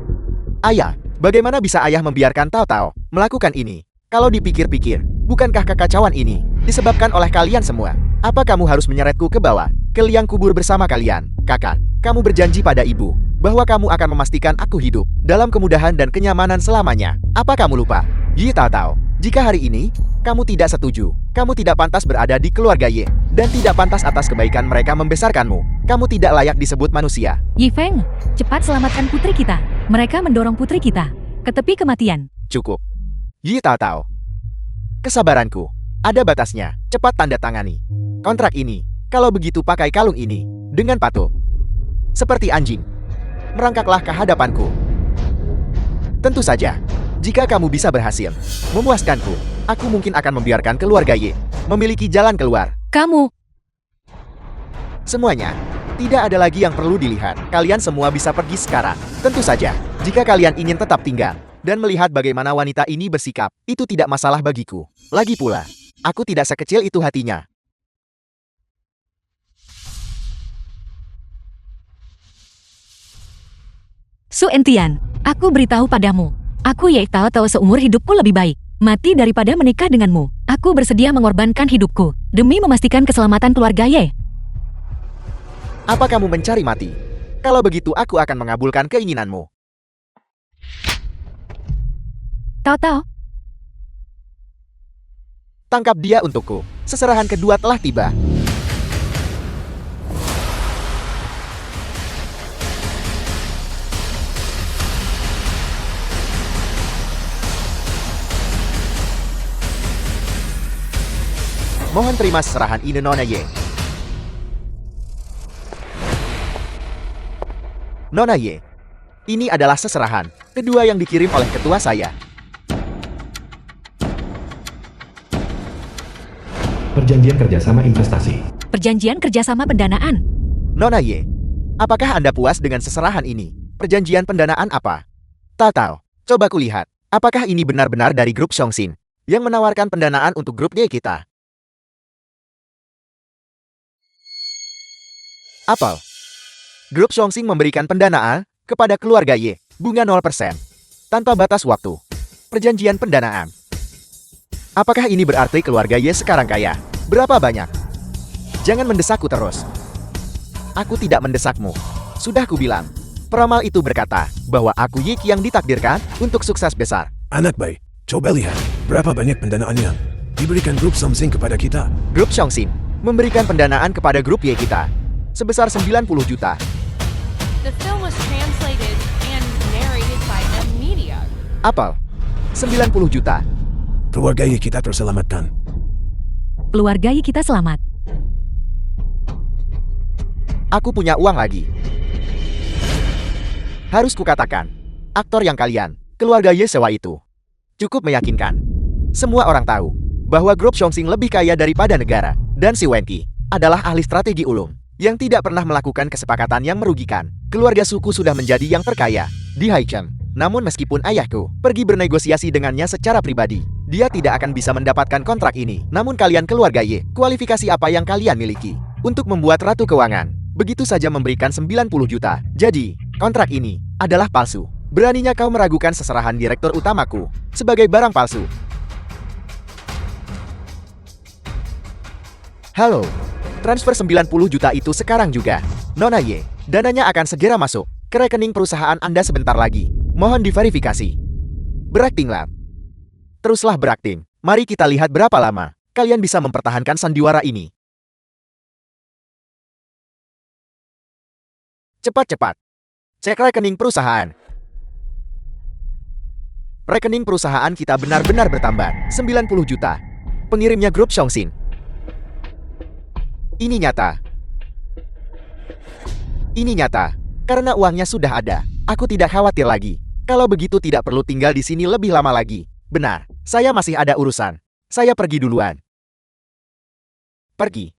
Ayah, bagaimana bisa ayah membiarkan Taotao melakukan ini? Kalau dipikir-pikir, bukankah kekacauan ini disebabkan oleh kalian semua? Apa kamu harus menyeretku ke bawah, ke liang kubur bersama kalian? Kakak, kamu berjanji pada ibu bahwa kamu akan memastikan aku hidup dalam kemudahan dan kenyamanan selamanya. Apa kamu lupa? Yi Taotao, jika hari ini kamu tidak setuju, kamu tidak pantas berada di keluarga Ye dan tidak pantas atas kebaikan mereka membesarkanmu. Kamu tidak layak disebut manusia. Yi Feng, cepat selamatkan putri kita. Mereka mendorong putri kita ke tepi kematian. Cukup. Yi Taotao, kesabaranku ada batasnya. Cepat tanda tangani kontrak ini. Kalau begitu pakai kalung ini dengan patuh. Seperti anjing, merangkaklah ke hadapanku. Tentu saja, jika kamu bisa berhasil memuaskanku, aku mungkin akan membiarkan keluarga Ye memiliki jalan keluar. Kamu, Semuanya, tidak ada lagi yang perlu dilihat. Kalian semua bisa pergi sekarang. Tentu saja, jika kalian ingin tetap tinggal dan melihat bagaimana wanita ini bersikap, itu tidak masalah bagiku. Lagi pula, aku tidak sekecil itu hatinya. Su Entian, aku beritahu padamu. Aku Ye Tao tahu seumur hidupku lebih baik mati daripada menikah denganmu. Aku bersedia mengorbankan hidupku demi memastikan keselamatan keluarga Ye. Apa kamu mencari mati? Kalau begitu aku akan mengabulkan keinginanmu. Tao Tao, Tangkap dia untukku. Seserahan kedua telah tiba. Mohon terima seserahan ini Nona Ye. Nona Ye, ini adalah seserahan kedua yang dikirim oleh ketua saya. Perjanjian kerjasama investasi. perjanjian kerjasama pendanaan. Nona Ye, apakah Anda puas dengan seserahan ini? Perjanjian pendanaan apa? Tahu, coba kulihat. Apakah ini benar-benar dari grup Xiongxin yang menawarkan pendanaan untuk grup Ye kita? Apel. Grup Xiongxin memberikan pendanaan kepada keluarga Ye, bunga 0%, tanpa batas waktu. Perjanjian pendanaan. Apakah ini berarti keluarga Ye sekarang kaya? Berapa banyak? Jangan mendesakku terus. Aku tidak mendesakmu. Sudah kubilang. Peramal itu berkata bahwa aku Ye yang ditakdirkan untuk sukses besar. Anak baik, coba lihat berapa banyak pendanaan yang diberikan grup Xiongxin kepada kita. Grup Xiongxin memberikan pendanaan kepada grup Ye kita sebesar 90 juta. The film was translated and narrated by M Media. Apel. 90 juta. Keluarga Ye kita terselamatkan. Keluarga Ye kita selamat. Aku punya uang lagi. Harus kukatakan, aktor yang kalian, keluarga Ye sewa itu, cukup meyakinkan. Semua orang tahu bahwa grup Xiongxin lebih kaya daripada negara, dan si Wenqi adalah ahli strategi ulung yang tidak pernah melakukan kesepakatan yang merugikan. Keluarga suku sudah menjadi yang terkaya di Haicheng. Namun meskipun ayahku pergi bernegosiasi dengannya secara pribadi, dia tidak akan bisa mendapatkan kontrak ini. Namun kalian keluarga Ye, kualifikasi apa yang kalian miliki untuk membuat ratu keuangan? Begitu saja memberikan 90 juta. Jadi, kontrak ini adalah palsu. Beraninya kau meragukan seserahan direktur utamaku sebagai barang palsu. Halo. Transfer 90 juta itu sekarang juga. Nona Ye, dananya akan segera masuk ke rekening perusahaan Anda sebentar lagi. Mohon diverifikasi. Beraktinglah. Teruslah berakting. Mari kita lihat berapa lama kalian bisa mempertahankan sandiwara ini. Cepat-cepat. Cek rekening perusahaan. Rekening perusahaan kita benar-benar bertambah. 90 juta. Pengirimnya grup Xiongxin. Ini nyata. Ini nyata. Karena uangnya sudah ada. Aku tidak khawatir lagi. Kalau begitu tidak perlu tinggal di sini lebih lama lagi. Benar. Saya masih ada urusan. Saya pergi duluan. Pergi.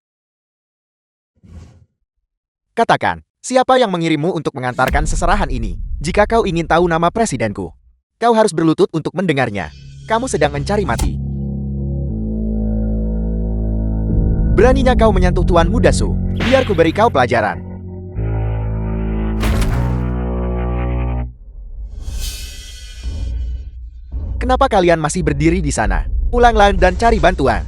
Katakan, siapa yang mengirimmu untuk mengantarkan seserahan ini? Jika kau ingin tahu nama presidenku, kau harus berlutut untuk mendengarnya. Kamu sedang mencari mati. Beraninya kau menyentuh Tuan Muda Su. Biar ku beri kau pelajaran. Kenapa kalian masih berdiri di sana? Pulanglah dan cari bantuan.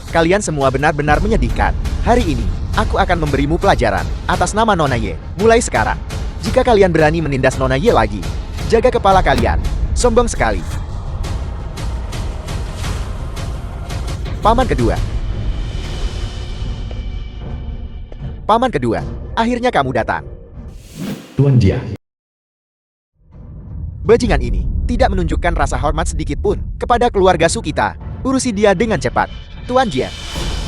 Kalian semua benar-benar menyedihkan. Hari ini, aku akan memberimu pelajaran atas nama Nona Ye. Mulai sekarang, jika kalian berani menindas Nona Ye lagi, jaga kepala kalian. Sombong sekali. Paman kedua. Paman kedua, akhirnya kamu datang. Tuan Jia. Bajingan ini tidak menunjukkan rasa hormat sedikit pun kepada keluarga Su kita. Urusi dia dengan cepat. Tuan Jia.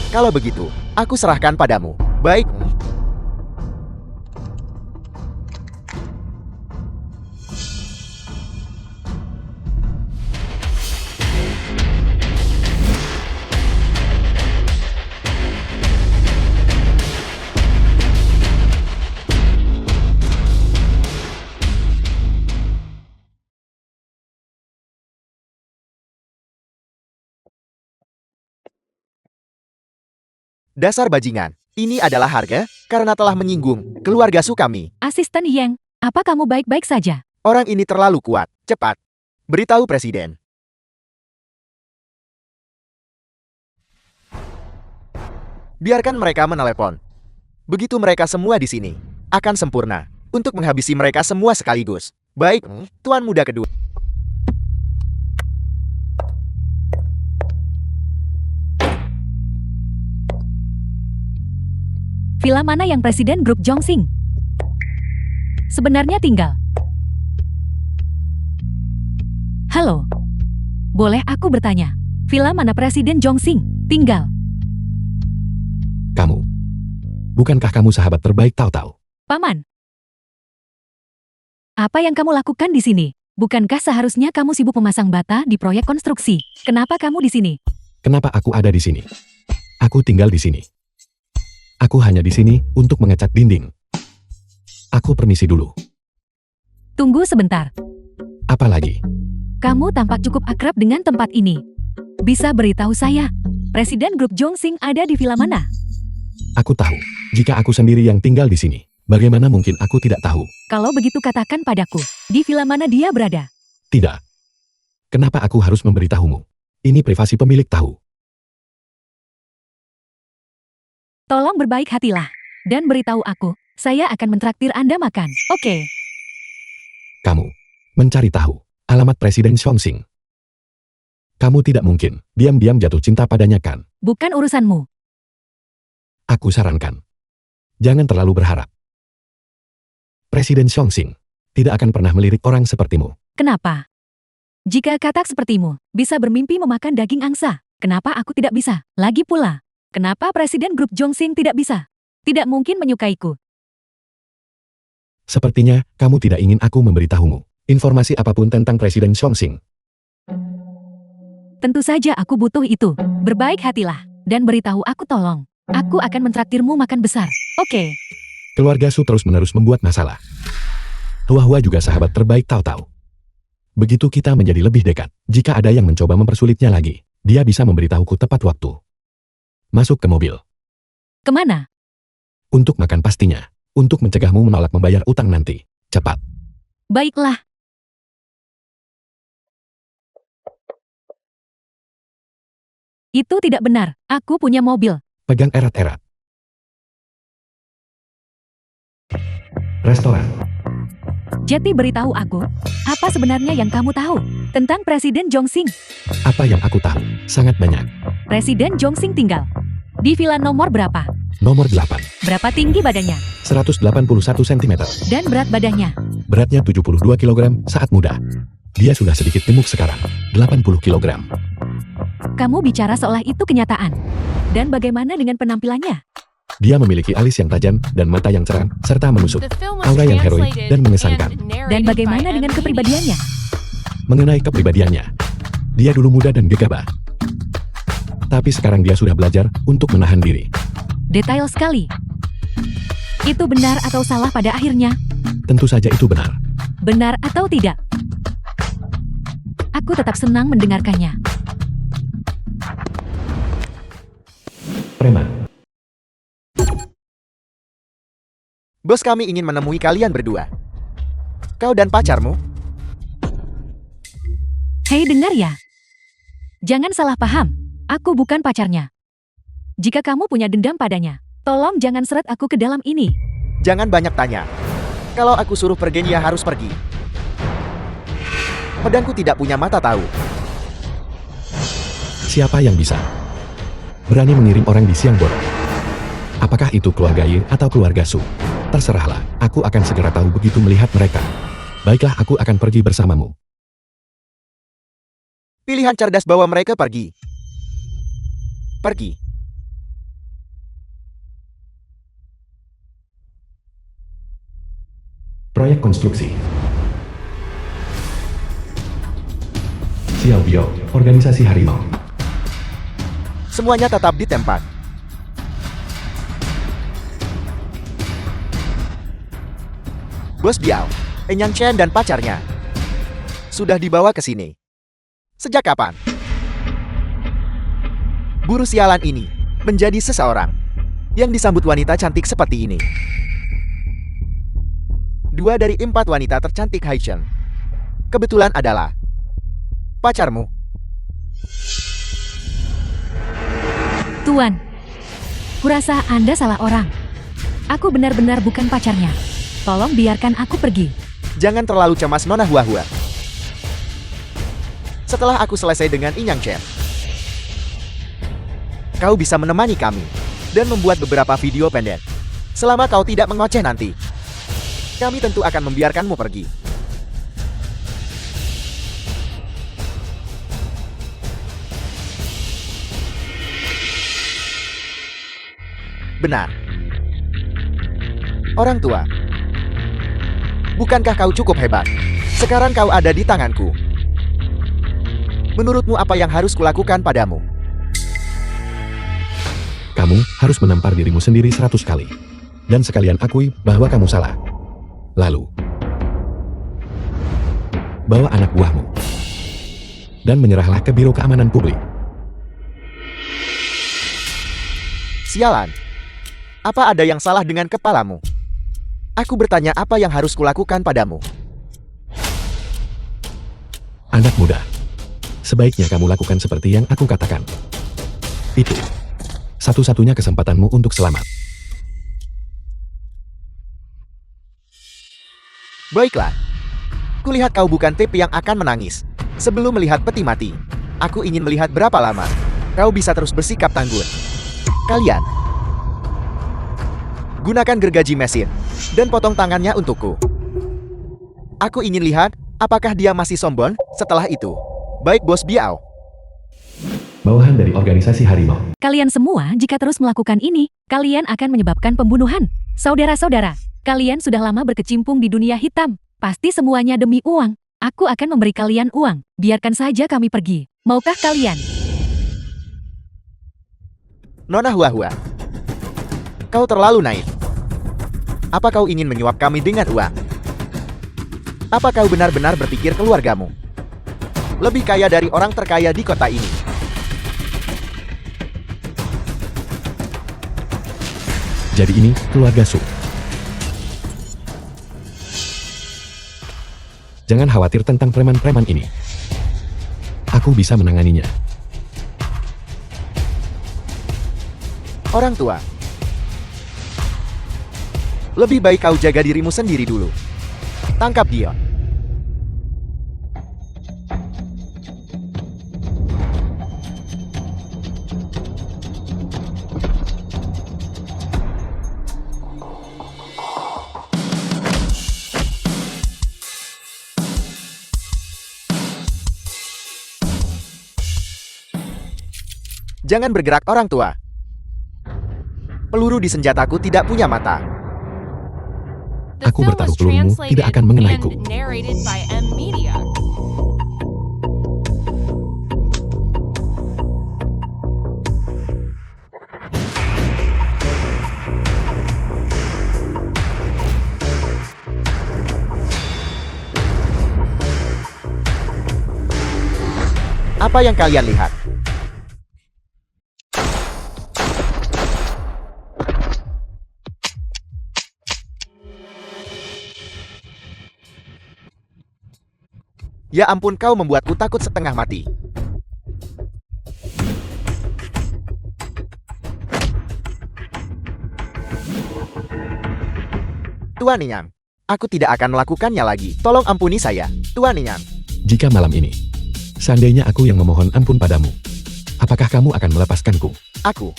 Kalau begitu, aku serahkan padamu. Baik. Dasar bajingan. Ini adalah harga karena telah menyinggung keluarga Su kami. Asisten Yang, apa kamu baik-baik saja? Orang ini terlalu kuat. Cepat. Beritahu Presiden. Biarkan mereka menelepon. Begitu mereka semua di sini, akan sempurna untuk menghabisi mereka semua sekaligus. Baik, Tuan Muda kedua. Villa mana yang Presiden Grup Jongsing sebenarnya tinggal? Halo, boleh aku bertanya, villa mana Presiden Jongsing tinggal? Kamu. Bukankah kamu sahabat terbaik Tao Tao? Paman, apa yang kamu lakukan di sini? Bukankah seharusnya kamu sibuk memasang bata di proyek konstruksi? Kenapa kamu di sini? Kenapa aku ada di sini? Aku tinggal di sini. Aku hanya di sini untuk mengecat dinding. Aku permisi dulu. Tunggu sebentar. Apa lagi? Kamu tampak cukup akrab dengan tempat ini. Bisa beritahu saya, Presiden Grup Jongsing ada di villa mana? Aku tahu. Jika aku sendiri yang tinggal di sini, bagaimana mungkin aku tidak tahu? Kalau begitu katakan padaku, di villa mana dia berada? Tidak. Kenapa aku harus memberitahumu? Ini privasi pemilik tahu. Tolong berbaik hatilah dan beritahu aku, saya akan mentraktir Anda makan. Oke. Kamu mencari tahu alamat Presiden Jongsing. Kamu tidak mungkin diam-diam jatuh cinta padanya kan? Bukan urusanmu. Aku sarankan, jangan terlalu berharap. Presiden Jongsing tidak akan pernah melirik orang sepertimu. Kenapa? Jika katak sepertimu bisa bermimpi memakan daging angsa, kenapa aku tidak bisa? Lagi pula, kenapa Presiden Grup Jongsing tidak bisa? Tidak mungkin menyukaiku. Sepertinya kamu tidak ingin aku memberitahumu informasi apapun tentang Presiden Jongsing. Tentu saja aku butuh itu. Berbaik hatilah dan beritahu aku tolong. Aku akan mentraktirmu makan besar. Oke. Keluarga Su terus-menerus membuat masalah. Hua-Hua juga sahabat terbaik Tao Tao. Begitu kita menjadi lebih dekat, jika ada yang mencoba mempersulitnya lagi, dia bisa memberitahuku tepat waktu. Masuk ke mobil. Kemana? Untuk makan pastinya. Untuk mencegahmu menolak membayar utang nanti. Cepat. Baiklah. Itu tidak benar. Aku punya mobil. Pegang erat-erat. Restoran. Jadi beritahu aku, apa sebenarnya yang kamu tahu tentang Presiden Jongsing? Apa yang aku tahu? Sangat banyak. Presiden Jongsing tinggal di villa nomor berapa? Nomor 8. Berapa tinggi badannya? 181 cm. Dan berat badannya? Beratnya 72 kg saat muda. Dia sudah sedikit gemuk sekarang. 80 kg. Kamu bicara seolah itu kenyataan. Dan bagaimana dengan penampilannya? Dia memiliki alis yang tajam dan mata yang cerah, serta menusuk. The film was Aura yang heroik translated dan mengesankan. and narrated Dan bagaimana by dengan M.E. kepribadiannya? Mengenai kepribadiannya, dia dulu muda dan gegabah. Tapi sekarang dia sudah belajar untuk menahan diri. Detail sekali. Itu benar atau salah pada akhirnya? Tentu saja itu benar. Benar atau tidak? Aku tetap senang mendengarkannya. Preman. Bos kami ingin menemui kalian berdua. Kau dan pacarmu? Hei, dengar ya. Jangan salah paham. Aku bukan pacarnya. Jika kamu punya dendam padanya, tolong jangan seret aku ke dalam ini. Jangan banyak tanya. Kalau aku suruh pergi, ya harus pergi. Pedangku tidak punya mata tahu. Siapa yang bisa berani mengirim orang di siang bolong? Apakah itu keluarga Yi atau keluarga Su? Terserahlah, aku akan segera tahu begitu melihat mereka. Baiklah, aku akan pergi bersamamu. Pilihan cerdas bawa mereka pergi. Pergi. Proyek konstruksi. Xiao Bio, organisasi harimau. Semuanya tetap di tempat. Bos Biao, Enyang Chen dan pacarnya sudah dibawa ke sini. Sejak kapan? Guru sialan ini menjadi seseorang. yang disambut wanita cantik seperti ini. 2 dari 4 wanita tercantik Haishen kebetulan adalah pacarmu. Tuan, kurasa Anda salah orang. Aku benar-benar bukan pacarnya. Tolong biarkan aku pergi. Jangan terlalu cemas, Nona Huahua. Setelah aku selesai dengan Inyang Chen, kau bisa menemani kami dan membuat beberapa video pendek. Selama kau tidak mengoceh nanti, kami tentu akan membiarkanmu pergi. Benar. Orang tua, bukankah kau cukup hebat? Sekarang kau ada di tanganku. Menurutmu apa yang harus kulakukan padamu? Kamu harus menampar dirimu sendiri 100 kali. Dan sekalian akui bahwa kamu salah. Lalu, bawa anak buahmu. Dan menyerahlah ke Biro Keamanan Publik. Sialan. Apa ada yang salah dengan kepalamu? Aku bertanya apa yang harus kulakukan padamu. Anak muda, sebaiknya kamu lakukan seperti yang aku katakan. Itu satu-satunya kesempatanmu untuk selamat. Baiklah. Kulihat kau bukan tipe yang akan menangis. Sebelum melihat peti mati, aku ingin melihat berapa lama kau bisa terus bersikap tangguh. Kalian, gunakan gergaji mesin dan potong tangannya untukku. Aku ingin lihat apakah dia masih sombong setelah itu. Baik, Bos Biao. Bawahan dari organisasi harimau. Kalian semua jika terus melakukan ini, kalian akan menyebabkan pembunuhan. Saudara-saudara, kalian sudah lama berkecimpung di dunia hitam. Pasti semuanya demi uang. Aku akan memberi kalian uang. Biarkan saja kami pergi. Maukah kalian? Nona Huahua, kau terlalu naif. Apa kau ingin menyuap kami dengan uang? Apa kau benar-benar berpikir keluargamu lebih kaya dari orang terkaya di kota ini? Jadi ini keluarga Su. Jangan khawatir tentang preman-preman ini. Aku bisa menanganinya. Orang tua, lebih baik kau jaga dirimu sendiri dulu. Tangkap dia. Jangan bergerak, orang tua. Peluru di senjataku tidak punya mata. The Aku film bertaruh was pelurumu tidak akan translated mengenaiku. and narrated by M Media. Apa yang kalian lihat? Ya ampun, kau membuatku takut setengah mati. Tuan Niang, aku tidak akan melakukannya lagi. Tolong ampuni saya, Tuan Niang. Jika malam ini, seandainya aku yang memohon ampun padamu, apakah kamu akan melepaskanku? Aku,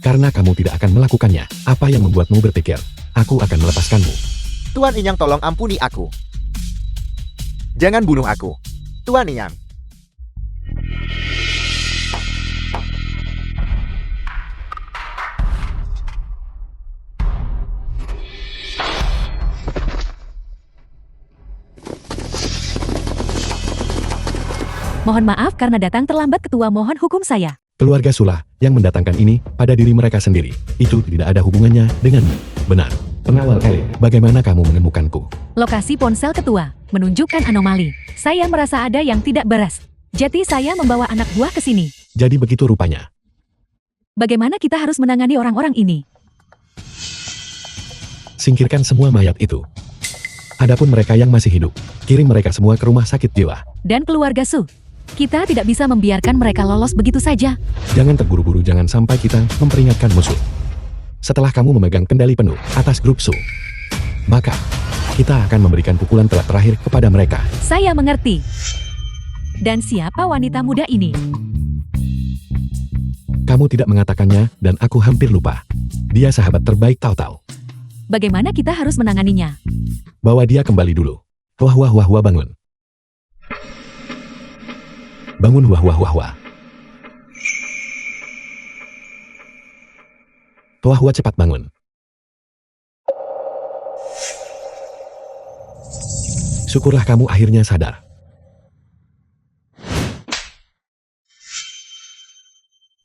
Karena kamu tidak akan melakukannya, apa yang membuatmu berpikir, aku akan melepaskanmu? Tuan Niang, tolong ampuni aku. Jangan bunuh aku, Tuan Niang. Mohon maaf karena datang terlambat, ketua, mohon hukum saya. Keluarga Sulah yang mendatangkan ini pada diri mereka sendiri. Itu tidak ada hubungannya denganmu. Benar. Pengawal elit, bagaimana kamu menemukanku? Lokasi ponsel ketua menunjukkan anomali. Saya merasa ada yang tidak beres. Jadi saya membawa anak buah ke sini. Jadi begitu rupanya. Bagaimana kita harus menangani orang-orang ini? Singkirkan semua mayat itu. Adapun mereka yang masih hidup, kirim mereka semua ke rumah sakit jiwa. Dan keluarga Su. Kita tidak bisa membiarkan mereka lolos begitu saja. Jangan terburu-buru, jangan sampai kita memperingatkan musuh. Setelah kamu memegang kendali penuh atas grup Su, maka kita akan memberikan pukulan telak terakhir kepada mereka. Saya mengerti. Dan siapa wanita muda ini? Kamu tidak mengatakannya, dan aku hampir lupa. Dia sahabat terbaik Tao. Bagaimana kita harus menanganinya? Bawa dia kembali dulu. Wah, bangun. Bangun, wah. Wah, cepat bangun. Syukurlah kamu akhirnya sadar.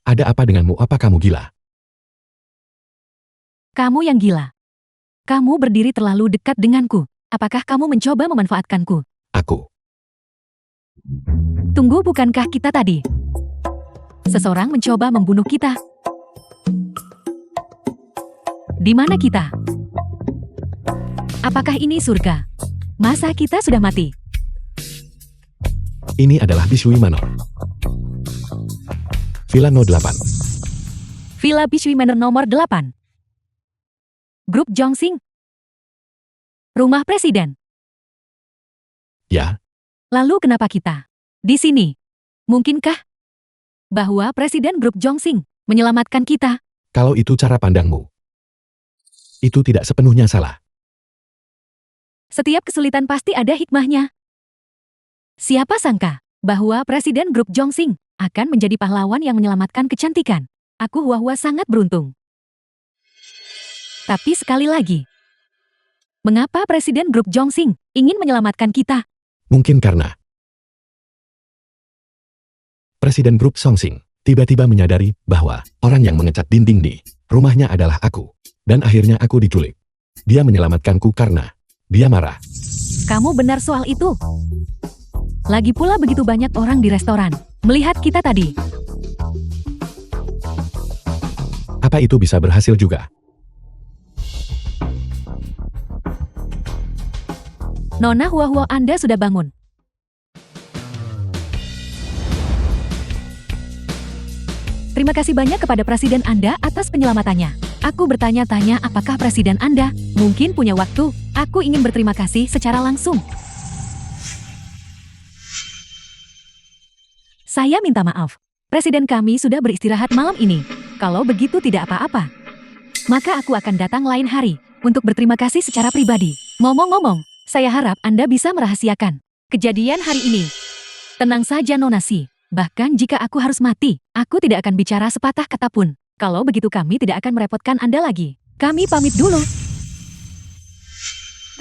Ada apa denganmu? Apa kamu gila? Kamu yang gila. Kamu berdiri terlalu dekat denganku. Apakah kamu mencoba memanfaatkanku? Aku. Tunggu, bukankah kita tadi? Seseorang mencoba membunuh kita. Di mana kita? Apakah ini surga? Masa kita sudah mati? Ini adalah Bishui Manor. Villa No 8. Villa Bishui Manor nomor 8. Grup Jongsing. Rumah Presiden. Ya, Lalu kenapa kita di sini? Mungkinkah bahwa Presiden Grup Jongsing menyelamatkan kita? kalau itu cara pandangmu, itu tidak sepenuhnya salah. Setiap kesulitan pasti ada hikmahnya. Siapa sangka bahwa Presiden Grup Jongsing akan menjadi pahlawan yang menyelamatkan kecantikan. Aku sangat beruntung. Tapi sekali lagi, mengapa Presiden Grup Jongsing ingin menyelamatkan kita? Mungkin karena Presiden Grup Jongsing tiba-tiba menyadari bahwa orang yang mengecat dinding di rumahnya adalah aku. Dan akhirnya aku diculik. Dia menyelamatkanku karena dia marah. Kamu benar soal itu. Lagi pula begitu banyak orang di restoran melihat kita tadi. Apa itu bisa berhasil juga? Nona Huahua, Anda sudah bangun. Terima kasih banyak kepada Presiden Anda atas penyelamatannya. Aku bertanya-tanya apakah Presiden Anda mungkin punya waktu. Aku ingin berterima kasih secara langsung. Saya minta maaf. Presiden kami sudah beristirahat malam ini. Kalau begitu tidak apa-apa. Maka aku akan datang lain hari untuk berterima kasih secara pribadi. Ngomong-ngomong, saya harap Anda bisa merahasiakan kejadian hari ini. Tenang saja Nona Si. Bahkan jika aku harus mati, aku tidak akan bicara sepatah kata pun. Kalau begitu kami tidak akan merepotkan Anda lagi. Kami pamit dulu.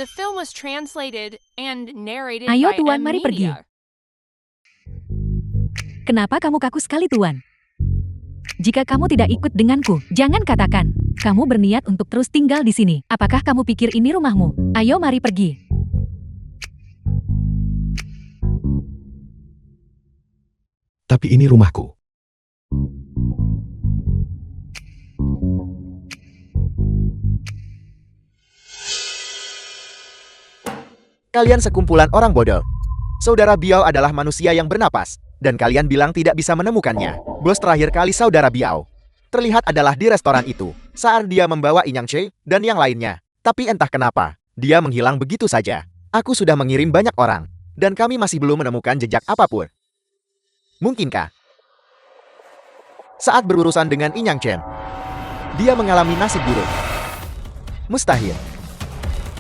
The film was translated and narrated Ayo by Tuan, M. mari pergi. Media. Kenapa kamu kaku sekali Tuan? Jika kamu tidak ikut denganku, jangan katakan kamu berniat untuk terus tinggal di sini. Apakah kamu pikir ini rumahmu? Ayo mari pergi. Tapi ini rumahku. Kalian sekumpulan orang bodoh. Saudara Biao adalah manusia yang bernapas, dan kalian bilang tidak bisa menemukannya. Bos terakhir kali saudara Biao terlihat adalah di restoran itu, saat dia membawa Inyang Che dan yang lainnya. Tapi entah kenapa, dia menghilang begitu saja. Aku sudah mengirim banyak orang, dan kami masih belum menemukan jejak apapun. Mungkinkah saat berurusan dengan Inyang Chen, dia mengalami nasib buruk? Mustahil.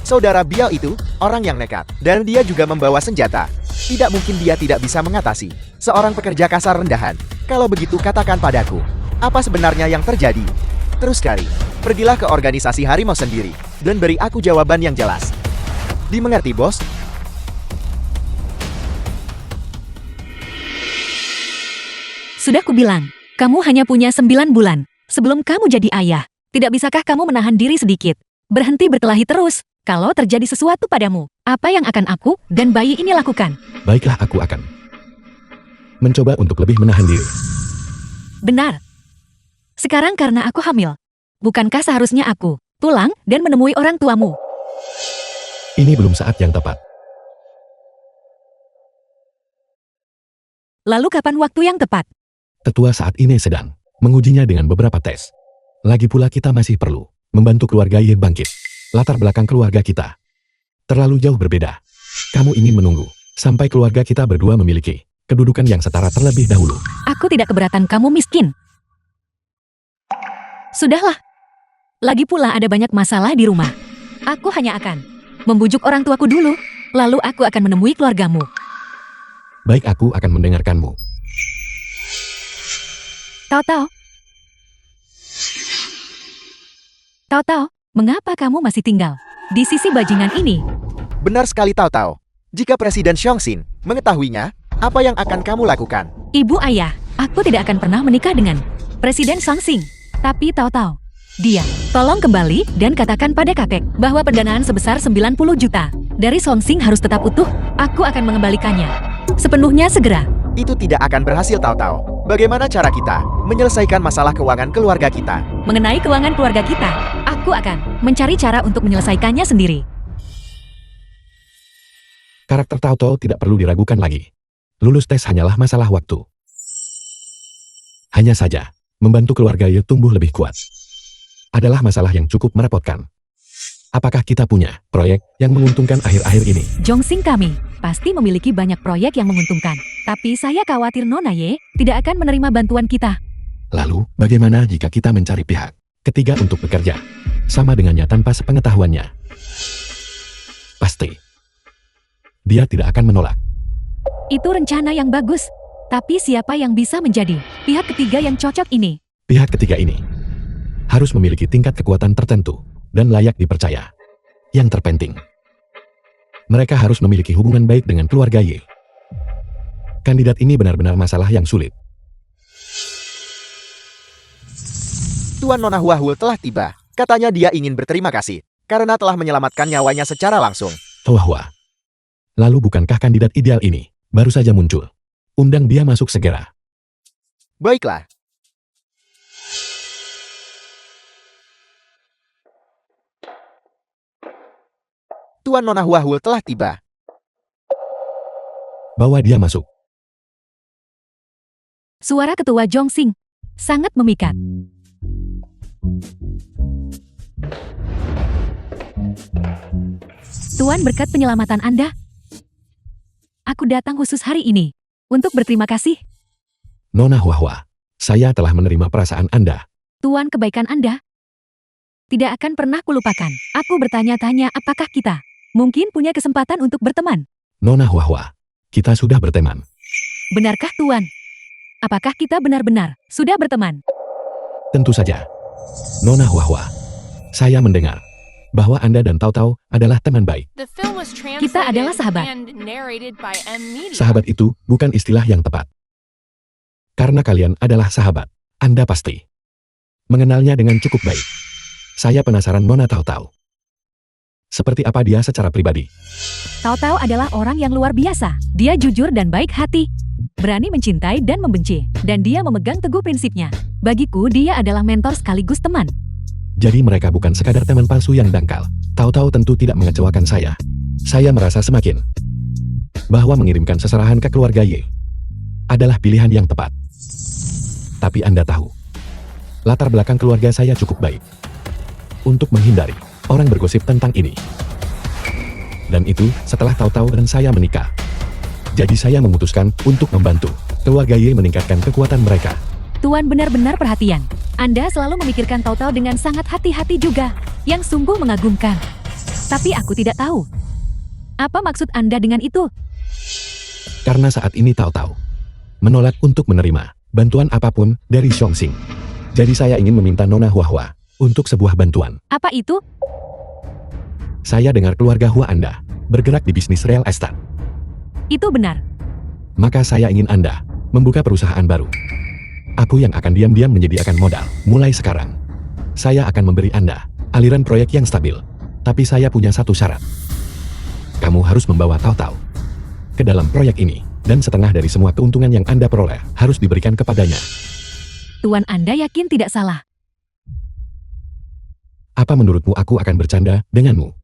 Saudara Biao itu orang yang nekat, dan dia juga membawa senjata. Tidak mungkin dia tidak bisa mengatasi seorang pekerja kasar rendahan. Kalau begitu katakan padaku, apa sebenarnya yang terjadi? Terus sekali, pergilah ke organisasi harimau sendiri, dan beri aku jawaban yang jelas. Dimengerti, bos? Sudah kubilang, kamu hanya punya 9 bulan sebelum kamu jadi ayah. Tidak bisakah kamu menahan diri sedikit? Berhenti berkelahi terus. Kalau terjadi sesuatu padamu, apa yang akan aku dan bayi ini lakukan? Baiklah, aku akan mencoba untuk lebih menahan diri. Benar. Sekarang karena aku hamil. Bukankah seharusnya aku Pulang dan menemui orang tuamu. Ini belum saat yang tepat. Lalu kapan waktu yang tepat? Tetua saat ini sedang mengujinya dengan beberapa tes. Lagi pula kita masih perlu membantu keluarga Ye bangkit. Latar belakang keluarga kita terlalu jauh berbeda. Kamu ingin menunggu sampai keluarga kita berdua memiliki kedudukan yang setara terlebih dahulu. Aku tidak keberatan kamu miskin. Sudahlah. Lagi pula ada banyak masalah di rumah. Aku hanya akan membujuk orang tuaku dulu, lalu aku akan menemui keluargamu. Baik, aku akan mendengarkanmu. Tao-Tao. Tao-Tao, mengapa kamu masih tinggal di sisi bajingan ini? Benar sekali Tao-Tao. Jika Presiden Xiongxin mengetahuinya, apa yang akan kamu lakukan? Ibu ayah, aku tidak akan pernah menikah dengan Presiden Xiongxin. Tapi Tao-Tao, dia, tolong kembali dan katakan pada kakek bahwa pendanaan sebesar 90 juta dari Xiongxin harus tetap utuh. Aku akan mengembalikannya sepenuhnya segera. Itu tidak akan berhasil Tao-Tao. Bagaimana cara kita menyelesaikan masalah keuangan keluarga kita? Mengenai keuangan keluarga kita, aku akan mencari cara untuk menyelesaikannya sendiri. Karakter Tao-Tao tidak perlu diragukan lagi. Lulus tes hanyalah masalah waktu. Hanya saja, membantu keluarga Ye tumbuh lebih kuat adalah masalah yang cukup merepotkan. Apakah kita punya proyek yang menguntungkan akhir-akhir ini? Xiongxin kami pasti memiliki banyak proyek yang menguntungkan. Tapi saya khawatir Nona Ye tidak akan menerima bantuan kita. Lalu, bagaimana jika kita mencari pihak ketiga untuk bekerja sama dengannya tanpa sepengetahuannya? Pasti dia tidak akan menolak. Itu rencana yang bagus. Tapi siapa yang bisa menjadi pihak ketiga yang cocok ini? Pihak ketiga ini harus memiliki tingkat kekuatan tertentu dan layak dipercaya. Yang terpenting, mereka harus memiliki hubungan baik dengan keluarga Ye. Kandidat ini benar-benar masalah yang sulit. Tuan Nona Huahul telah tiba. Katanya dia ingin berterima kasih karena telah menyelamatkan nyawanya secara langsung. Wah. Lalu bukankah kandidat ideal ini baru saja muncul? Undang dia masuk segera. Baiklah. Tuan Nona Huahul telah tiba. Bawa dia masuk. Suara ketua Xiongxin sangat memikat. Tuan, berkat penyelamatan Anda, aku datang khusus hari ini untuk berterima kasih. Nona Huahua, saya telah menerima perasaan Anda. Tuan, kebaikan Anda tidak akan pernah kulupakan. Aku bertanya-tanya apakah kita mungkin punya kesempatan untuk berteman. Nona Huahua, kita sudah berteman. Benarkah Tuan? Apakah kita benar-benar sudah berteman? Tentu saja. Nona Huahua, saya mendengar bahwa Anda dan Tao-Tao adalah teman baik. The film was Kita adalah translated sahabat. and narrated by M Media. Sahabat itu bukan istilah yang tepat. Karena kalian adalah sahabat, Anda pasti mengenalnya dengan cukup baik. Saya penasaran Nona Tao-Tao. Seperti apa dia secara pribadi? Tao-Tao adalah orang yang luar biasa. Dia jujur dan baik hati, berani mencintai dan membenci, dan dia memegang teguh prinsipnya. Bagiku dia adalah mentor sekaligus teman. Jadi mereka bukan sekadar teman palsu yang dangkal. Tao-Tao tentu tidak mengecewakan saya. Saya merasa semakin bahwa mengirimkan seserahan ke keluarga Ye adalah pilihan yang tepat. Tapi Anda tahu, latar belakang keluarga saya cukup baik untuk menghindari orang bergosip tentang ini. Dan itu setelah Tao-Tao dan saya menikah. Jadi saya memutuskan untuk membantu keluarga Ye meningkatkan kekuatan mereka. Tuan benar-benar perhatian. Anda selalu memikirkan Tao-Tao dengan sangat hati-hati juga, yang sungguh mengagumkan. Tapi aku tidak tahu. Apa maksud Anda dengan itu? Karena saat ini Tao-Tao menolak untuk menerima bantuan apapun dari Xiongxin. Jadi saya ingin meminta Nona Huahua untuk sebuah bantuan. Apa itu? Saya dengar keluarga Hua Anda bergerak di bisnis real estate. Itu benar. Maka saya ingin Anda membuka perusahaan baru. Aku yang akan diam-diam menyediakan modal. Mulai sekarang, saya akan memberi Anda aliran proyek yang stabil. Tapi saya punya satu syarat. Kamu harus membawa Tao-Tao ke dalam proyek ini. Dan setengah dari semua keuntungan yang Anda peroleh harus diberikan kepadanya. Tuan Anda yakin tidak salah? Apa menurutmu aku akan bercanda denganmu?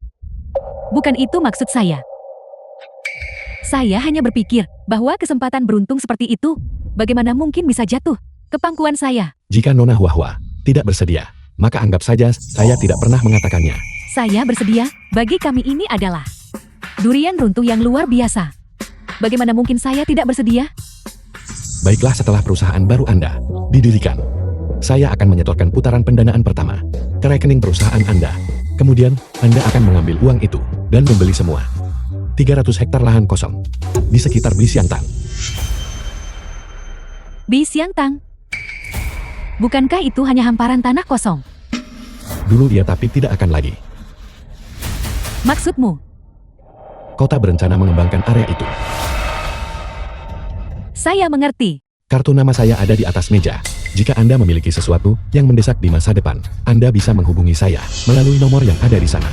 Bukan itu maksud saya. Saya hanya berpikir bahwa kesempatan beruntung seperti itu, bagaimana mungkin bisa jatuh ke pangkuan saya. Jika Nona Huahua tidak bersedia, maka anggap saja saya tidak pernah mengatakannya. Saya bersedia, bagi kami ini adalah durian runtuh yang luar biasa. Bagaimana mungkin saya tidak bersedia? Baiklah, setelah perusahaan baru Anda didirikan, saya akan menyetorkan putaran pendanaan pertama ke rekening perusahaan Anda. Kemudian, Anda akan mengambil uang itu dan membeli semua 300 hektar lahan kosong di sekitar Bisiangtang. Bisiangtang. Bukankah itu hanya hamparan tanah kosong? Dulu iya, tapi tidak akan lagi. Maksudmu? Kota berencana mengembangkan area itu. Saya mengerti. Kartu nama saya ada di atas meja. Jika Anda memiliki sesuatu yang mendesak di masa depan, Anda bisa menghubungi saya melalui nomor yang ada di sana.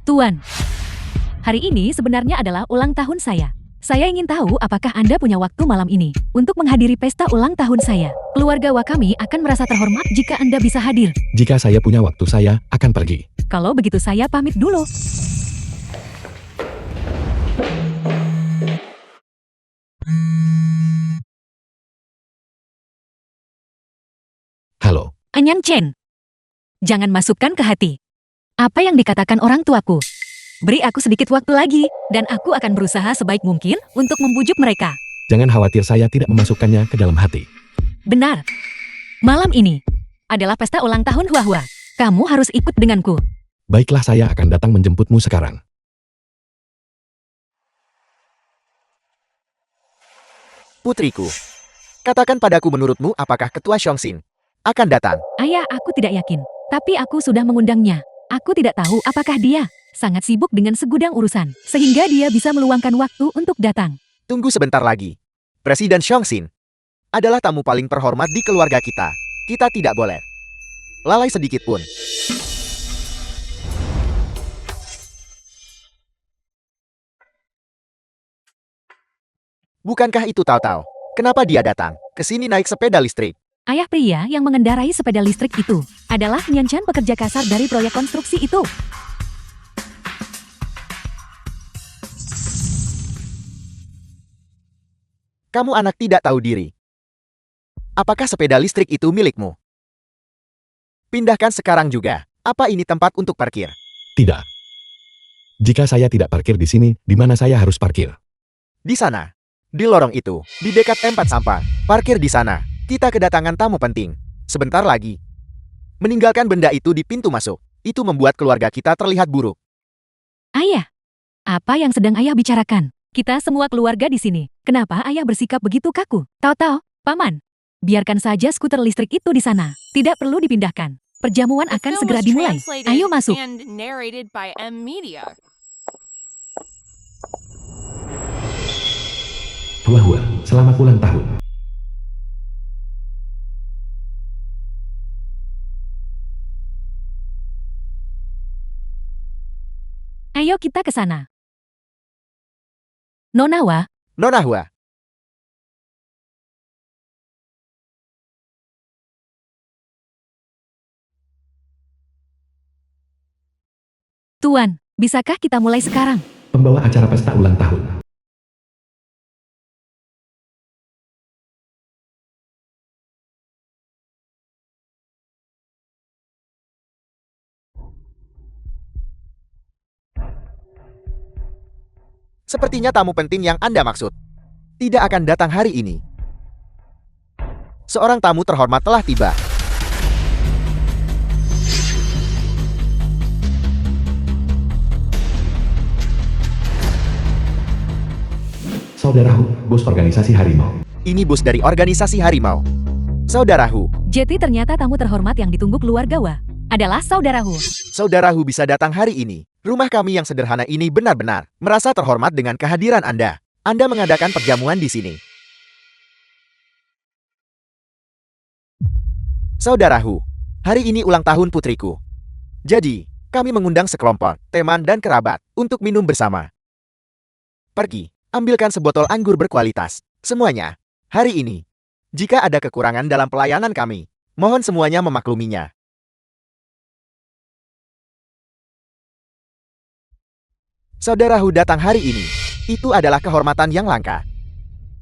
Tuan, hari ini sebenarnya adalah ulang tahun saya. Saya ingin tahu apakah Anda punya waktu malam ini untuk menghadiri pesta ulang tahun saya. Keluarga Wakami akan merasa terhormat jika Anda bisa hadir. Jika saya punya waktu, saya akan pergi. Kalau begitu saya pamit dulu. Halo, Anyang Chen. Jangan masukkan ke hati apa yang dikatakan orang tuaku. Beri aku sedikit waktu lagi, dan aku akan berusaha sebaik mungkin untuk membujuk mereka. jangan khawatir, saya tidak memasukkannya ke dalam hati. Benar. Malam ini adalah pesta ulang tahun Huahua. Kamu harus ikut denganku. Baiklah, saya akan datang menjemputmu sekarang. Putriku, katakan padaku, menurutmu apakah Ketua Xiongxin akan datang? Ayah, aku tidak yakin. Tapi aku sudah mengundangnya. Aku tidak tahu apakah dia sangat sibuk dengan segudang urusan, sehingga dia bisa meluangkan waktu untuk datang. Tunggu sebentar lagi. Presiden Xiongxin adalah tamu paling terhormat di keluarga kita. Kita tidak boleh lalai sedikit pun. Bukankah itu Tao Tao? Kenapa dia datang ke sini naik sepeda listrik? Ayah pria yang mengendarai sepeda listrik itu adalah Nyan Chan, pekerja kasar dari proyek konstruksi itu. Kamu anak tidak tahu diri. Apakah sepeda listrik itu milikmu? Pindahkan sekarang juga. Apa ini tempat untuk parkir? Tidak. Jika saya tidak parkir di sini, di mana saya harus parkir? Di sana. Di lorong itu. Di dekat tempat sampah. Parkir di sana. Kita kedatangan tamu penting. Sebentar lagi. Meninggalkan benda itu di pintu masuk. Itu membuat keluarga kita terlihat buruk. Ayah, apa yang sedang ayah bicarakan? Kita semua keluarga di sini. Kenapa ayah bersikap begitu kaku? Tahu-tahu, paman. Biarkan saja skuter listrik itu di sana. Tidak perlu dipindahkan. Perjamuan The akan film segera was dimulai. translated Ayo masuk. and narrated by M Media. Huahua, selamat ulang tahun. Ayo kita ke sana. Nona Hua, Nona Hua. Tuan, bisakah kita mulai sekarang? Pembawa acara pesta ulang tahun. Sepertinya tamu penting yang Anda maksud tidak akan datang hari ini. Seorang tamu terhormat telah tiba. Saudaraku, bos organisasi harimau. Ini bos dari organisasi harimau. Saudarahu, Jeti, ternyata tamu terhormat yang ditunggu keluarga Hua adalah saudaraku. saudarahu bisa datang hari ini. Rumah kami yang sederhana ini benar-benar merasa terhormat dengan kehadiran Anda. Anda mengadakan perjamuan di sini. Saudarahu, hari ini ulang tahun putriku. Jadi, kami mengundang sekelompok teman dan kerabat untuk minum bersama. Pergi, ambilkan sebotol anggur berkualitas. Semuanya, hari ini. Jika ada kekurangan dalam pelayanan kami, mohon semuanya memakluminya. Saudara Hu datang hari ini. Itu adalah kehormatan yang langka.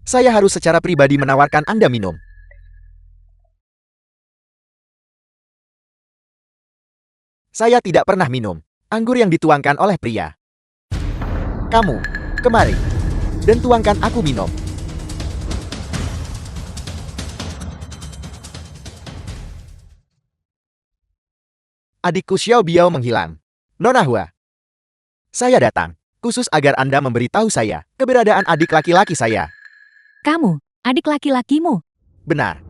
Saya harus secara pribadi menawarkan Anda minum. Saya tidak pernah minum anggur yang dituangkan oleh pria. Kamu, kemari, dan tuangkan aku minum. Adikku Xiao Biao menghilang. Nona Hua, saya datang khusus agar Anda memberitahu saya keberadaan adik laki-laki saya. Kamu, adik laki-lakimu. Benar,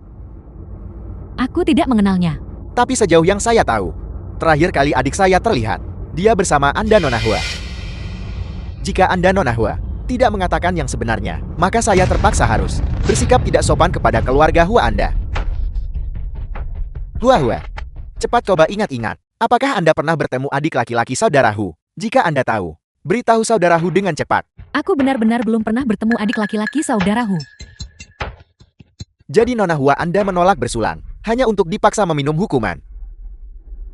Aku tidak mengenalnya. tapi sejauh yang saya tahu, terakhir kali adik saya terlihat, dia bersama Anda Nona Hua. Jika Anda Nona Hua tidak mengatakan yang sebenarnya, maka saya terpaksa harus bersikap tidak sopan kepada keluarga Hua Anda. Hua, cepat coba ingat-ingat, apakah Anda pernah bertemu adik laki-laki saudara Hu? Jika Anda tahu, beritahu saudara Hu dengan cepat. Aku benar-benar belum pernah bertemu adik laki-laki saudaraku. Jadi Nona Hua Anda menolak bersulang, hanya untuk dipaksa meminum hukuman.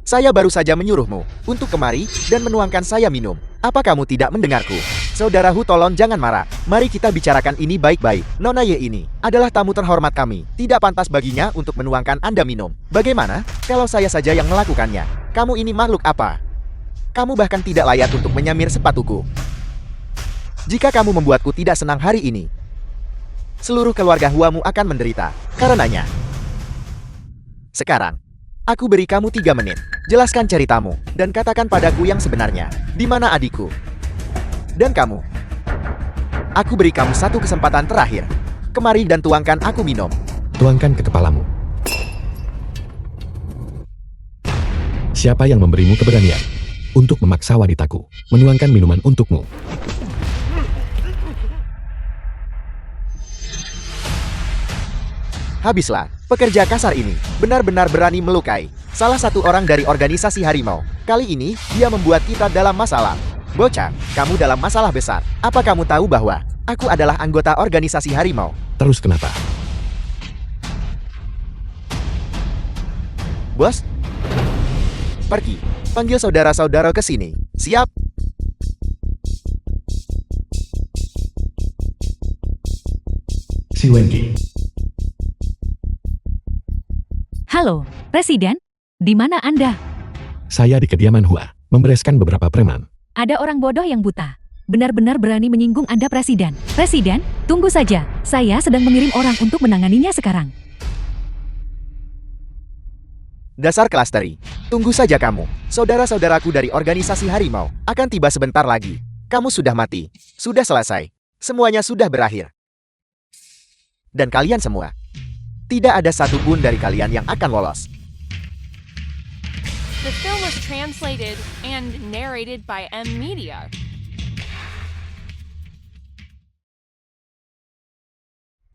Saya baru saja menyuruhmu untuk kemari dan menuangkan saya minum. Apa kamu tidak mendengarku? Saudara Hu, tolong jangan marah. Mari kita bicarakan ini baik-baik. Nona Ye ini adalah tamu terhormat kami. Tidak pantas baginya untuk menuangkan Anda minum. Bagaimana kalau saya saja yang melakukannya? Kamu ini makhluk apa? Kamu bahkan tidak layak untuk menyamir sepatuku. Jika kamu membuatku tidak senang hari ini, seluruh keluarga Huamu akan menderita karenanya. Sekarang, aku beri kamu 3 menit. Jelaskan ceritamu dan katakan padaku yang sebenarnya. Di mana adikku? Dan kamu? Aku beri kamu 1 kesempatan terakhir. Kemari dan tuangkan aku minum. Tuangkan ke kepalamu. Siapa yang memberimu keberanian untuk memaksa wanitaku menuangkan minuman untukmu? Habislah, pekerja kasar ini benar-benar berani melukai salah satu orang dari organisasi harimau. Kali ini, dia membuat kita dalam masalah. Bocah, kamu dalam masalah besar. Apa kamu tahu bahwa aku adalah anggota organisasi harimau? Terus kenapa? Bos? Pergi, panggil saudara-saudara ke sini. Siap? Si Wenki. Halo, Presiden? Di mana Anda? Saya di kediaman Hua, membereskan beberapa preman. Ada orang bodoh yang buta. Benar-benar berani menyinggung Anda, Presiden. Presiden, tunggu saja. Saya sedang mengirim orang untuk menanganinya sekarang. Dasar klasteri. Tunggu saja kamu. Saudara-saudaraku dari organisasi harimau akan tiba sebentar lagi. Kamu sudah mati. Sudah selesai. Semuanya sudah berakhir. Dan kalian semua, tidak ada satupun dari kalian yang akan lolos. The film was translated and narrated by M Media.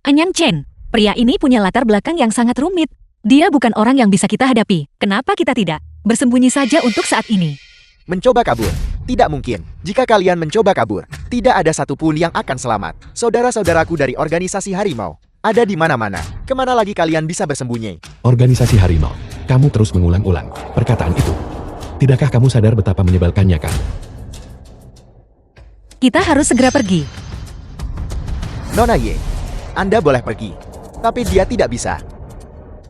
Anyang Chen, pria ini punya latar belakang yang sangat rumit. Dia bukan orang yang bisa kita hadapi. Kenapa kita tidak bersembunyi saja untuk saat ini? Mencoba kabur. Tidak mungkin. Jika kalian mencoba kabur, tidak ada satupun yang akan selamat. Saudara-saudaraku dari organisasi harimau ada di mana-mana. Kemana lagi kalian bisa bersembunyi? Organisasi harimau. Kamu terus mengulang-ulang perkataan itu. Tidakkah kamu sadar betapa menyebalkannya kan? Kita harus segera pergi. Nona Ye, Anda boleh pergi. Tapi dia tidak bisa.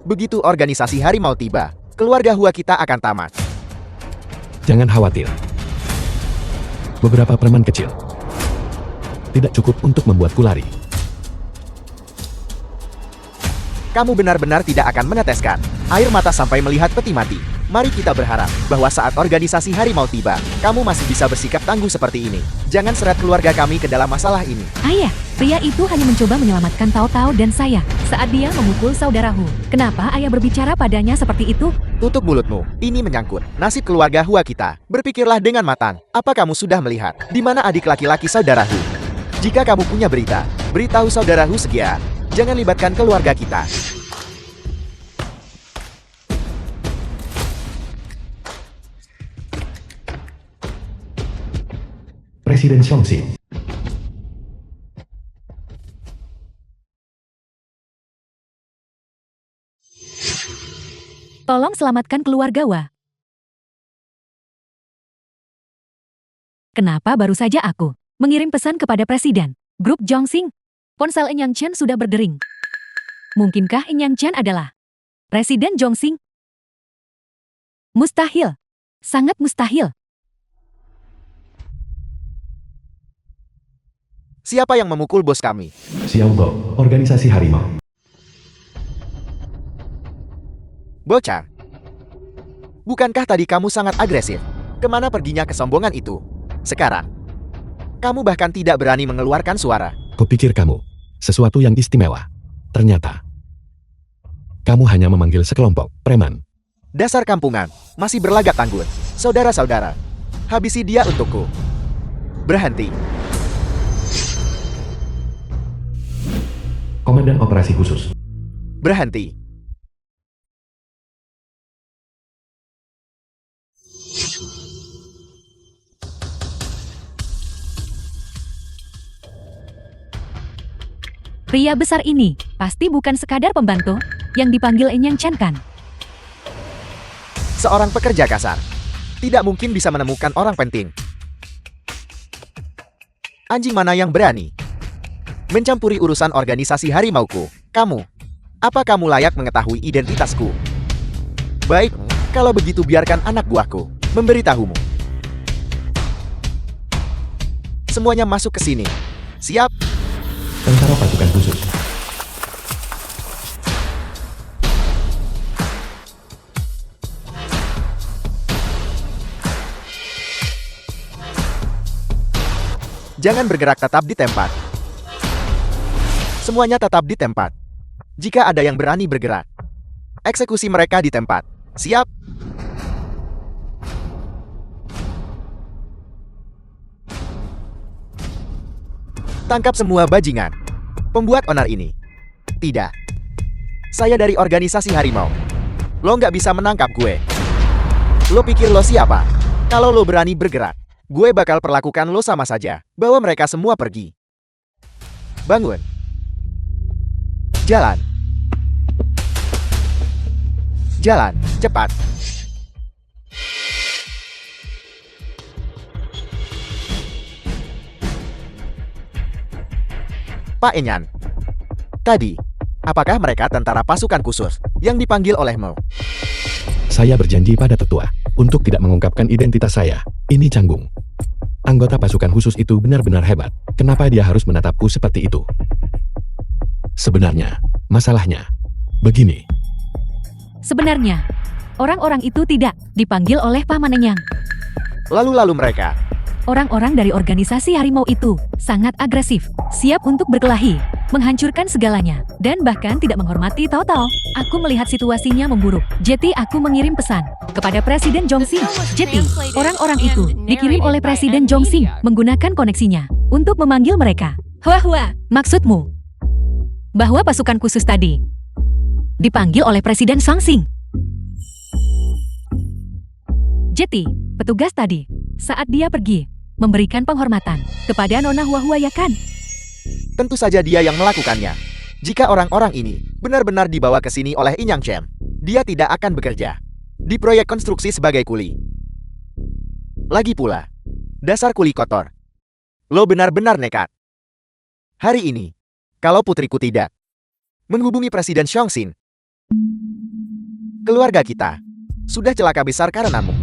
Begitu organisasi harimau tiba, keluarga Hua kita akan tamat. Jangan khawatir. Beberapa preman kecil tidak cukup untuk membuatku lari. Kamu benar-benar tidak akan meneteskan air mata sampai melihat peti mati. Mari kita berharap bahwa saat organisasi harimau tiba, kamu masih bisa bersikap tangguh seperti ini. Jangan seret keluarga kami ke dalam masalah ini. Ayah, pria itu hanya mencoba menyelamatkan Tao Tao dan saya saat dia memukul saudaraku. Kenapa ayah berbicara padanya seperti itu? Tutup mulutmu. Ini menyangkut nasib keluarga Hua kita. Berpikirlah dengan matang. Apa kamu sudah melihat di mana adik laki-laki saudara Hu? Jika kamu punya berita, beritahu saudara Hu segera. Jangan libatkan keluarga kita. Presiden Xiongxi. Tolong selamatkan keluarga Wa. Kenapa baru saja aku mengirim pesan kepada Presiden Grup Zhongxing? Ponsel Enyang Chen sudah berdering. Mungkinkah Enyang Chen adalah Presiden Zhongxing? Mustahil. Sangat mustahil. Siapa yang memukul bos kami? Xiao Bo, organisasi harimau. Bocah. Bukankah tadi kamu sangat agresif? Kemana perginya kesombongan itu? Sekarang, kamu bahkan tidak berani mengeluarkan suara. Kupikir kamu sesuatu yang istimewa. Ternyata, kamu hanya memanggil sekelompok preman. Dasar kampungan, masih berlagak tangguh. Saudara-saudara, habisi dia untukku. Berhenti. Komandan Operasi Khusus. Berhenti. Pria besar ini pasti bukan sekadar pembantu yang dipanggil Enyang Chen kan? Seorang pekerja kasar tidak mungkin bisa menemukan orang penting. Anjing mana yang berani mencampuri urusan organisasi harimauku? Kamu, apa kamu layak mengetahui identitasku? Baik, kalau begitu biarkan anak buahku memberitahumu. Semuanya masuk ke sini. Siap? Tentara pasukan khusus. Jangan bergerak, tetap di tempat. Semuanya tetap di tempat. Jika ada yang berani bergerak, eksekusi mereka di tempat. Siap? Tangkap semua bajingan pembuat onar ini. Tidak. Saya dari organisasi harimau. Lo nggak bisa menangkap gue. Lo pikir lo siapa? Kalau lo berani bergerak, gue bakal perlakukan lo sama saja. Bawa mereka semua pergi. Bangun. Jalan. Jalan, cepat. Pak Enyan. Tadi, apakah mereka tentara pasukan khusus yang dipanggil olehmu? Saya berjanji pada tetua untuk tidak mengungkapkan identitas saya. Ini canggung. Anggota pasukan khusus itu benar-benar hebat. Kenapa dia harus menatapku seperti itu? Sebenarnya, masalahnya begini. Sebenarnya, orang-orang itu tidak dipanggil oleh Paman Enyang. Lalu mereka. Orang-orang dari organisasi harimau itu sangat agresif, siap untuk berkelahi, menghancurkan segalanya, dan bahkan tidak menghormati Tao. Aku melihat situasinya memburuk. Jadi aku mengirim pesan kepada Presiden Zhongxing. Jadi, orang-orang itu dikirim oleh Presiden Zhongxing menggunakan koneksinya untuk memanggil mereka. Hua, maksudmu bahwa pasukan khusus tadi dipanggil oleh Presiden Zhongxing? Jadi, petugas tadi, saat dia pergi, memberikan penghormatan kepada Nona Hua ya kan? Tentu saja dia yang melakukannya. Jika orang-orang ini benar-benar dibawa ke sini oleh Enyang Chen, dia tidak akan bekerja di proyek konstruksi sebagai kuli. Lagi pula, dasar kuli kotor. Lo benar-benar nekat. Hari ini, kalau putriku tidak menghubungi Presiden Zhongxing, keluarga kita sudah celaka besar karenamu.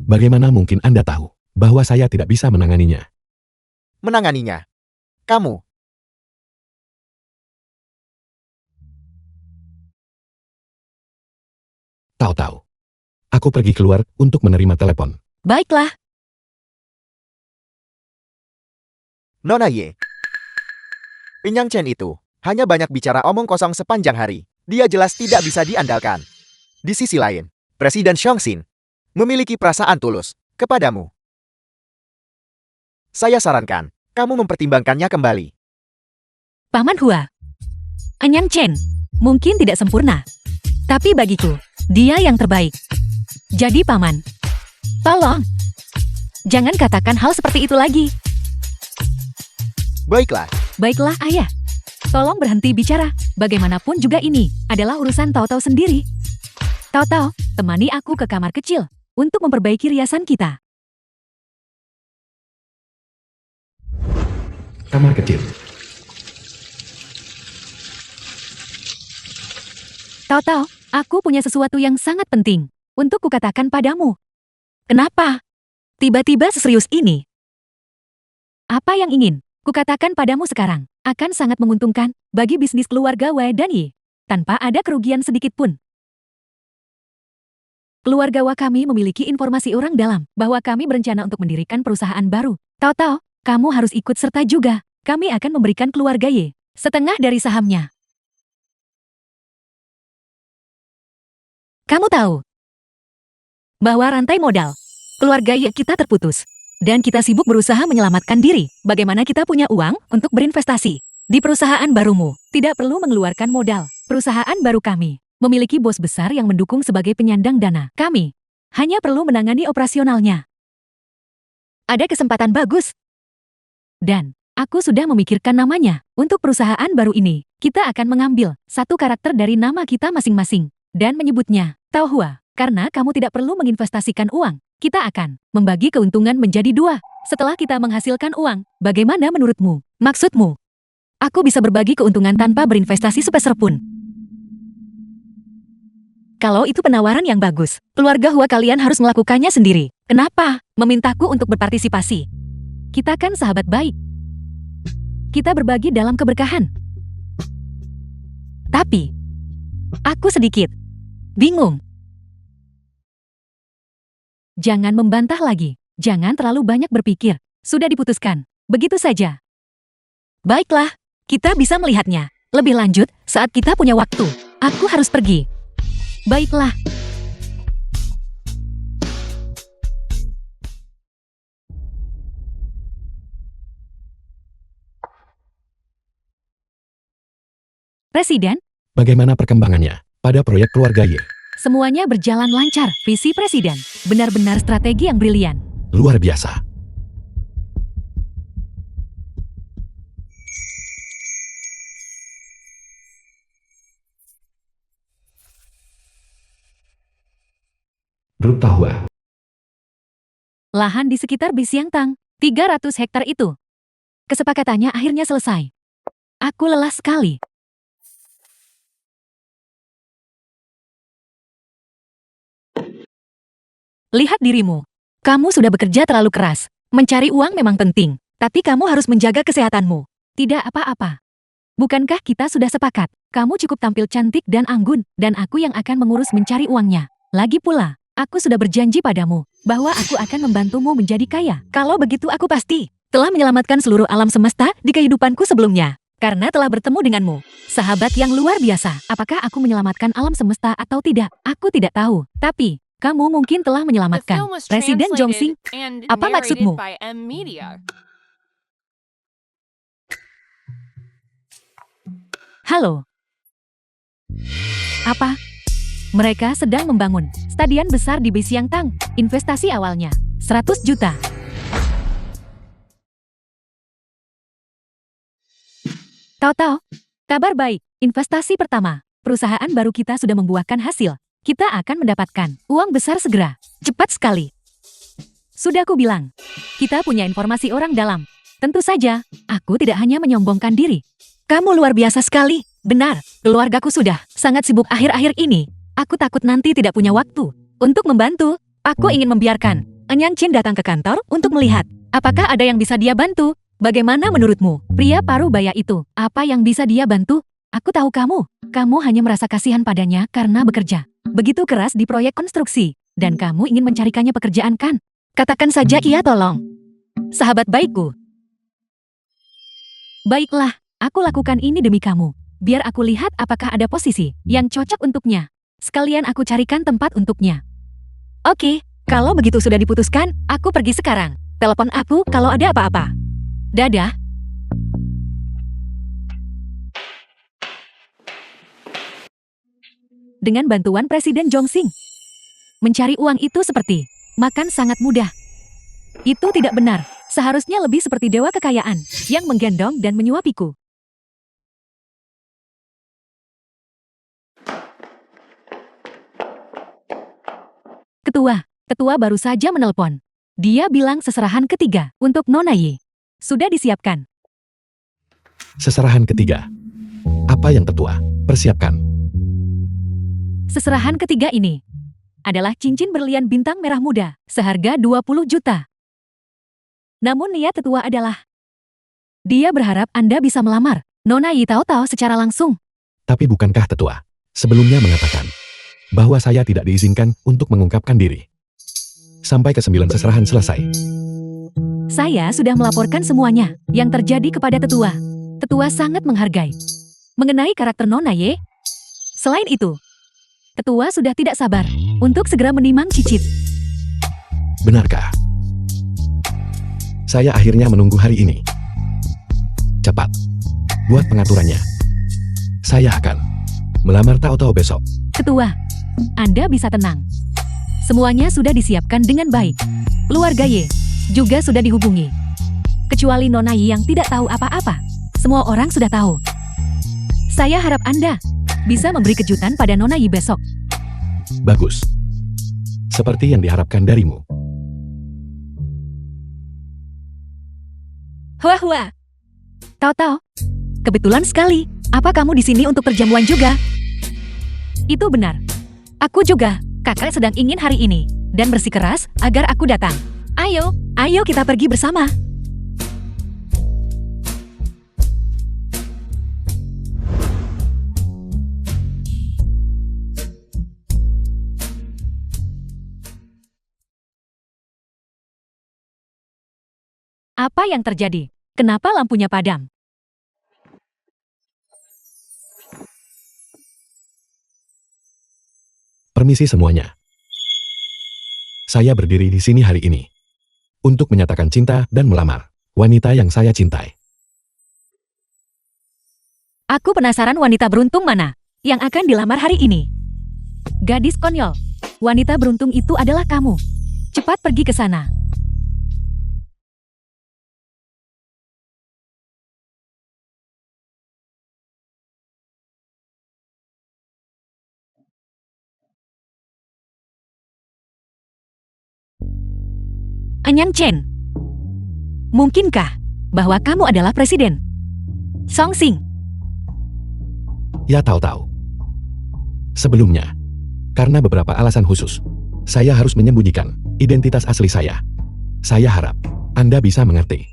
Bagaimana mungkin Anda tahu bahwa saya tidak bisa menanganinya? Menanganinya? Kamu. Tahu. Aku pergi keluar untuk menerima telepon. Baiklah. Nona Ye. Enyang Chen itu hanya banyak bicara omong kosong sepanjang hari. Dia jelas tidak bisa diandalkan. Di sisi lain, Presiden Zhongxing memiliki perasaan tulus kepadamu. Saya sarankan, kamu mempertimbangkannya kembali. Paman Hua, Enyang Chen mungkin tidak sempurna, tapi bagiku, dia yang terbaik. Jadi Paman, tolong, jangan katakan hal seperti itu lagi. Baiklah. Baiklah ayah, tolong berhenti bicara. Bagaimanapun juga ini adalah urusan Tao sendiri. Tao, temani aku ke kamar kecil untuk memperbaiki riasan kita. Kamar kecil. Tao, aku punya sesuatu yang sangat penting untuk kukatakan padamu. Kenapa? Tiba-tiba seserius ini. Apa yang ingin kukatakan padamu sekarang akan sangat menguntungkan bagi bisnis keluarga Wei dan Yi, tanpa ada kerugian sedikit pun. Keluarga Wei kami memiliki informasi orang dalam bahwa kami berencana untuk mendirikan perusahaan baru. Tao, kamu harus ikut serta juga. Kami akan memberikan keluarga Yi setengah dari sahamnya. Kamu tahu bahwa rantai modal keluarga Yi kita terputus. Dan kita sibuk berusaha menyelamatkan diri. Bagaimana kita punya uang untuk berinvestasi di perusahaan barumu. Tidak perlu mengeluarkan modal. Perusahaan baru kami memiliki bos besar yang mendukung sebagai penyandang dana. Kami hanya perlu menangani operasionalnya. Ada kesempatan bagus. Dan aku sudah memikirkan namanya. Untuk perusahaan baru ini, kita akan mengambil satu karakter dari nama kita masing-masing dan menyebutnya Tao Hua. Karena kamu tidak perlu menginvestasikan uang. Kita akan membagi keuntungan menjadi 2. Setelah kita menghasilkan uang, bagaimana menurutmu? Maksudmu? Aku bisa berbagi keuntungan tanpa berinvestasi sepeser pun. Kalau itu penawaran yang bagus, keluarga Hua kalian harus melakukannya sendiri. Kenapa? Memintaku untuk berpartisipasi. Kita kan sahabat baik. Kita berbagi dalam keberkahan. Tapi, aku sedikit bingung. Jangan membantah lagi. Jangan terlalu banyak berpikir. Sudah diputuskan. Begitu saja. Baiklah, kita bisa melihatnya lebih lanjut saat kita punya waktu. Aku harus pergi. Baiklah. Presiden, Bagaimana perkembangannya pada proyek keluarga Ye? semuanya berjalan lancar. Visi Presiden benar-benar strategi yang brilian. Luar biasa. Grup Tahua. Lahan di sekitar Bisiangtang, 300 hektar itu. Kesepakatannya akhirnya selesai. Aku lelah sekali. Lihat dirimu. Kamu sudah bekerja terlalu keras. Mencari uang memang penting, tapi kamu harus menjaga kesehatanmu. Tidak apa-apa. Bukankah kita sudah sepakat? Kamu cukup tampil cantik dan anggun, dan aku yang akan mengurus mencari uangnya. Lagi pula, aku sudah berjanji padamu bahwa aku akan membantumu menjadi kaya. Kalau begitu aku pasti telah menyelamatkan seluruh alam semesta di kehidupanku sebelumnya. Karena telah bertemu denganmu. Sahabat yang luar biasa. Apakah aku menyelamatkan alam semesta atau tidak? Aku tidak tahu. Tapi, kamu mungkin telah The menyelamatkan film was Presiden Jongsing. translated and Apa narrated maksudmu? by M Media. Halo. Apa? Mereka sedang membangun stadion besar di Bisiangtang. Investasi awalnya 100 juta. Tao, kabar baik. Investasi pertama. Perusahaan baru kita sudah membuahkan hasil. Kita akan mendapatkan uang besar segera. Cepat sekali. Sudah aku bilang, kita punya informasi orang dalam. Tentu saja, aku tidak hanya menyombongkan diri. Kamu luar biasa sekali. Benar, keluargaku sudah sangat sibuk akhir-akhir ini. Aku takut nanti tidak punya waktu. Untuk membantu, aku ingin membiarkan Enyan Chin datang ke kantor untuk melihat apakah ada yang bisa dia bantu. Bagaimana menurutmu, pria paruh baya itu? Apa yang bisa dia bantu? Aku tahu kamu. Kamu hanya merasa kasihan padanya karena bekerja begitu keras di proyek konstruksi. Dan kamu ingin mencarikannya pekerjaan kan? Katakan saja iya tolong. Sahabat baikku. Baiklah, aku lakukan ini demi kamu. Biar aku lihat apakah ada posisi yang cocok untuknya. Sekalian aku carikan tempat untuknya. Oke, kalau begitu sudah diputuskan, aku pergi sekarang. Telepon aku kalau ada apa-apa. Dadah. Dengan bantuan Presiden Jongsing, mencari uang itu seperti makan sangat mudah. Itu tidak benar. Seharusnya lebih seperti dewa kekayaan yang menggendong dan menyuapiku. Ketua baru saja menelpon. Dia bilang seserahan ketiga untuk Nona Ye. Sudah disiapkan. Seserahan ketiga. Apa yang tetua persiapkan? Seserahan ketiga ini adalah cincin berlian bintang merah muda seharga 20 juta. Namun niat tetua adalah dia berharap Anda bisa melamar Nona Yi Tao secara langsung. Tapi bukankah tetua sebelumnya mengatakan bahwa saya tidak diizinkan untuk mengungkapkan diri sampai ke-9 seserahan selesai? Saya sudah melaporkan semuanya yang terjadi kepada tetua. Tetua sangat menghargai mengenai karakter Nona Ye. Selain itu, tetua sudah tidak sabar untuk segera menimang cicit. Benarkah? Saya akhirnya menunggu hari ini. Cepat, buat pengaturannya. Saya akan melamar Tao besok. Ketua, Anda bisa tenang. Semuanya sudah disiapkan dengan baik. Keluarga Ye juga sudah dihubungi. Kecuali Nona Yi yang tidak tahu apa-apa. Semua orang sudah tahu. Saya harap Anda bisa memberi kejutan pada Nona Yi besok. Bagus. Seperti yang diharapkan darimu. Wah. Tao, kebetulan sekali. Apa kamu di sini untuk perjamuan juga? Itu benar. Aku juga. Kakak sedang ingin hari ini dan bersikeras agar aku datang. Ayo kita pergi bersama. Apa yang terjadi? Kenapa lampunya padam? Permisi semuanya. Saya berdiri di sini hari ini untuk menyatakan cinta dan melamar wanita yang saya cintai. Aku penasaran wanita beruntung mana yang akan dilamar hari ini. Gadis konyol, wanita beruntung itu adalah kamu. Cepat pergi ke sana. Anyang Chen, mungkinkah bahwa kamu adalah presiden? Song Xing. Ya tahu. Sebelumnya, karena beberapa alasan khusus, saya harus menyembunyikan identitas asli saya. Saya harap Anda bisa mengerti.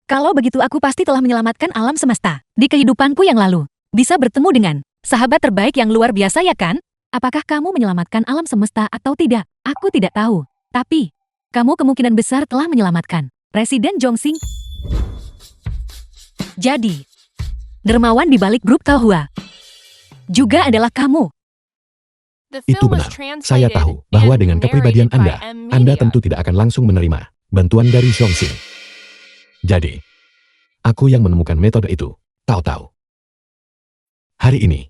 Kalau begitu aku pasti telah menyelamatkan alam semesta di kehidupanku yang lalu. Bisa bertemu dengan sahabat terbaik yang luar biasa ya kan? Apakah kamu menyelamatkan alam semesta atau tidak? Aku tidak tahu. Tapi, kamu kemungkinan besar telah menyelamatkan Presiden Zhongxing. Jadi, dermawan di balik grup Taohua juga adalah kamu. The Itu film was benar. Saya translated tahu bahwa and dengan kepribadian narrated by Anda M. tentu tidak akan langsung menerima bantuan dari Zhongxing. Jadi, aku yang menemukan metode itu, Tao. Hari ini,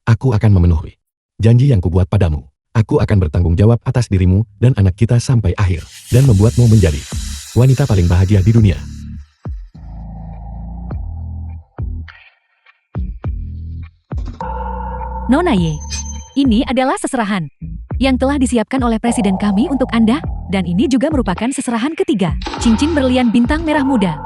aku akan memenuhi janji yang kubuat padamu. Aku akan bertanggung jawab atas dirimu dan anak kita sampai akhir, dan membuatmu menjadi wanita paling bahagia di dunia. Nona Ye, ini adalah seserahan yang telah disiapkan oleh Presiden kami untuk Anda, dan ini juga merupakan seserahan ketiga, cincin berlian bintang merah muda.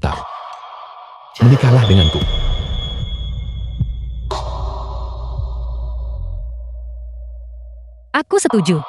Tao. Menikahlah denganku. Aku setuju.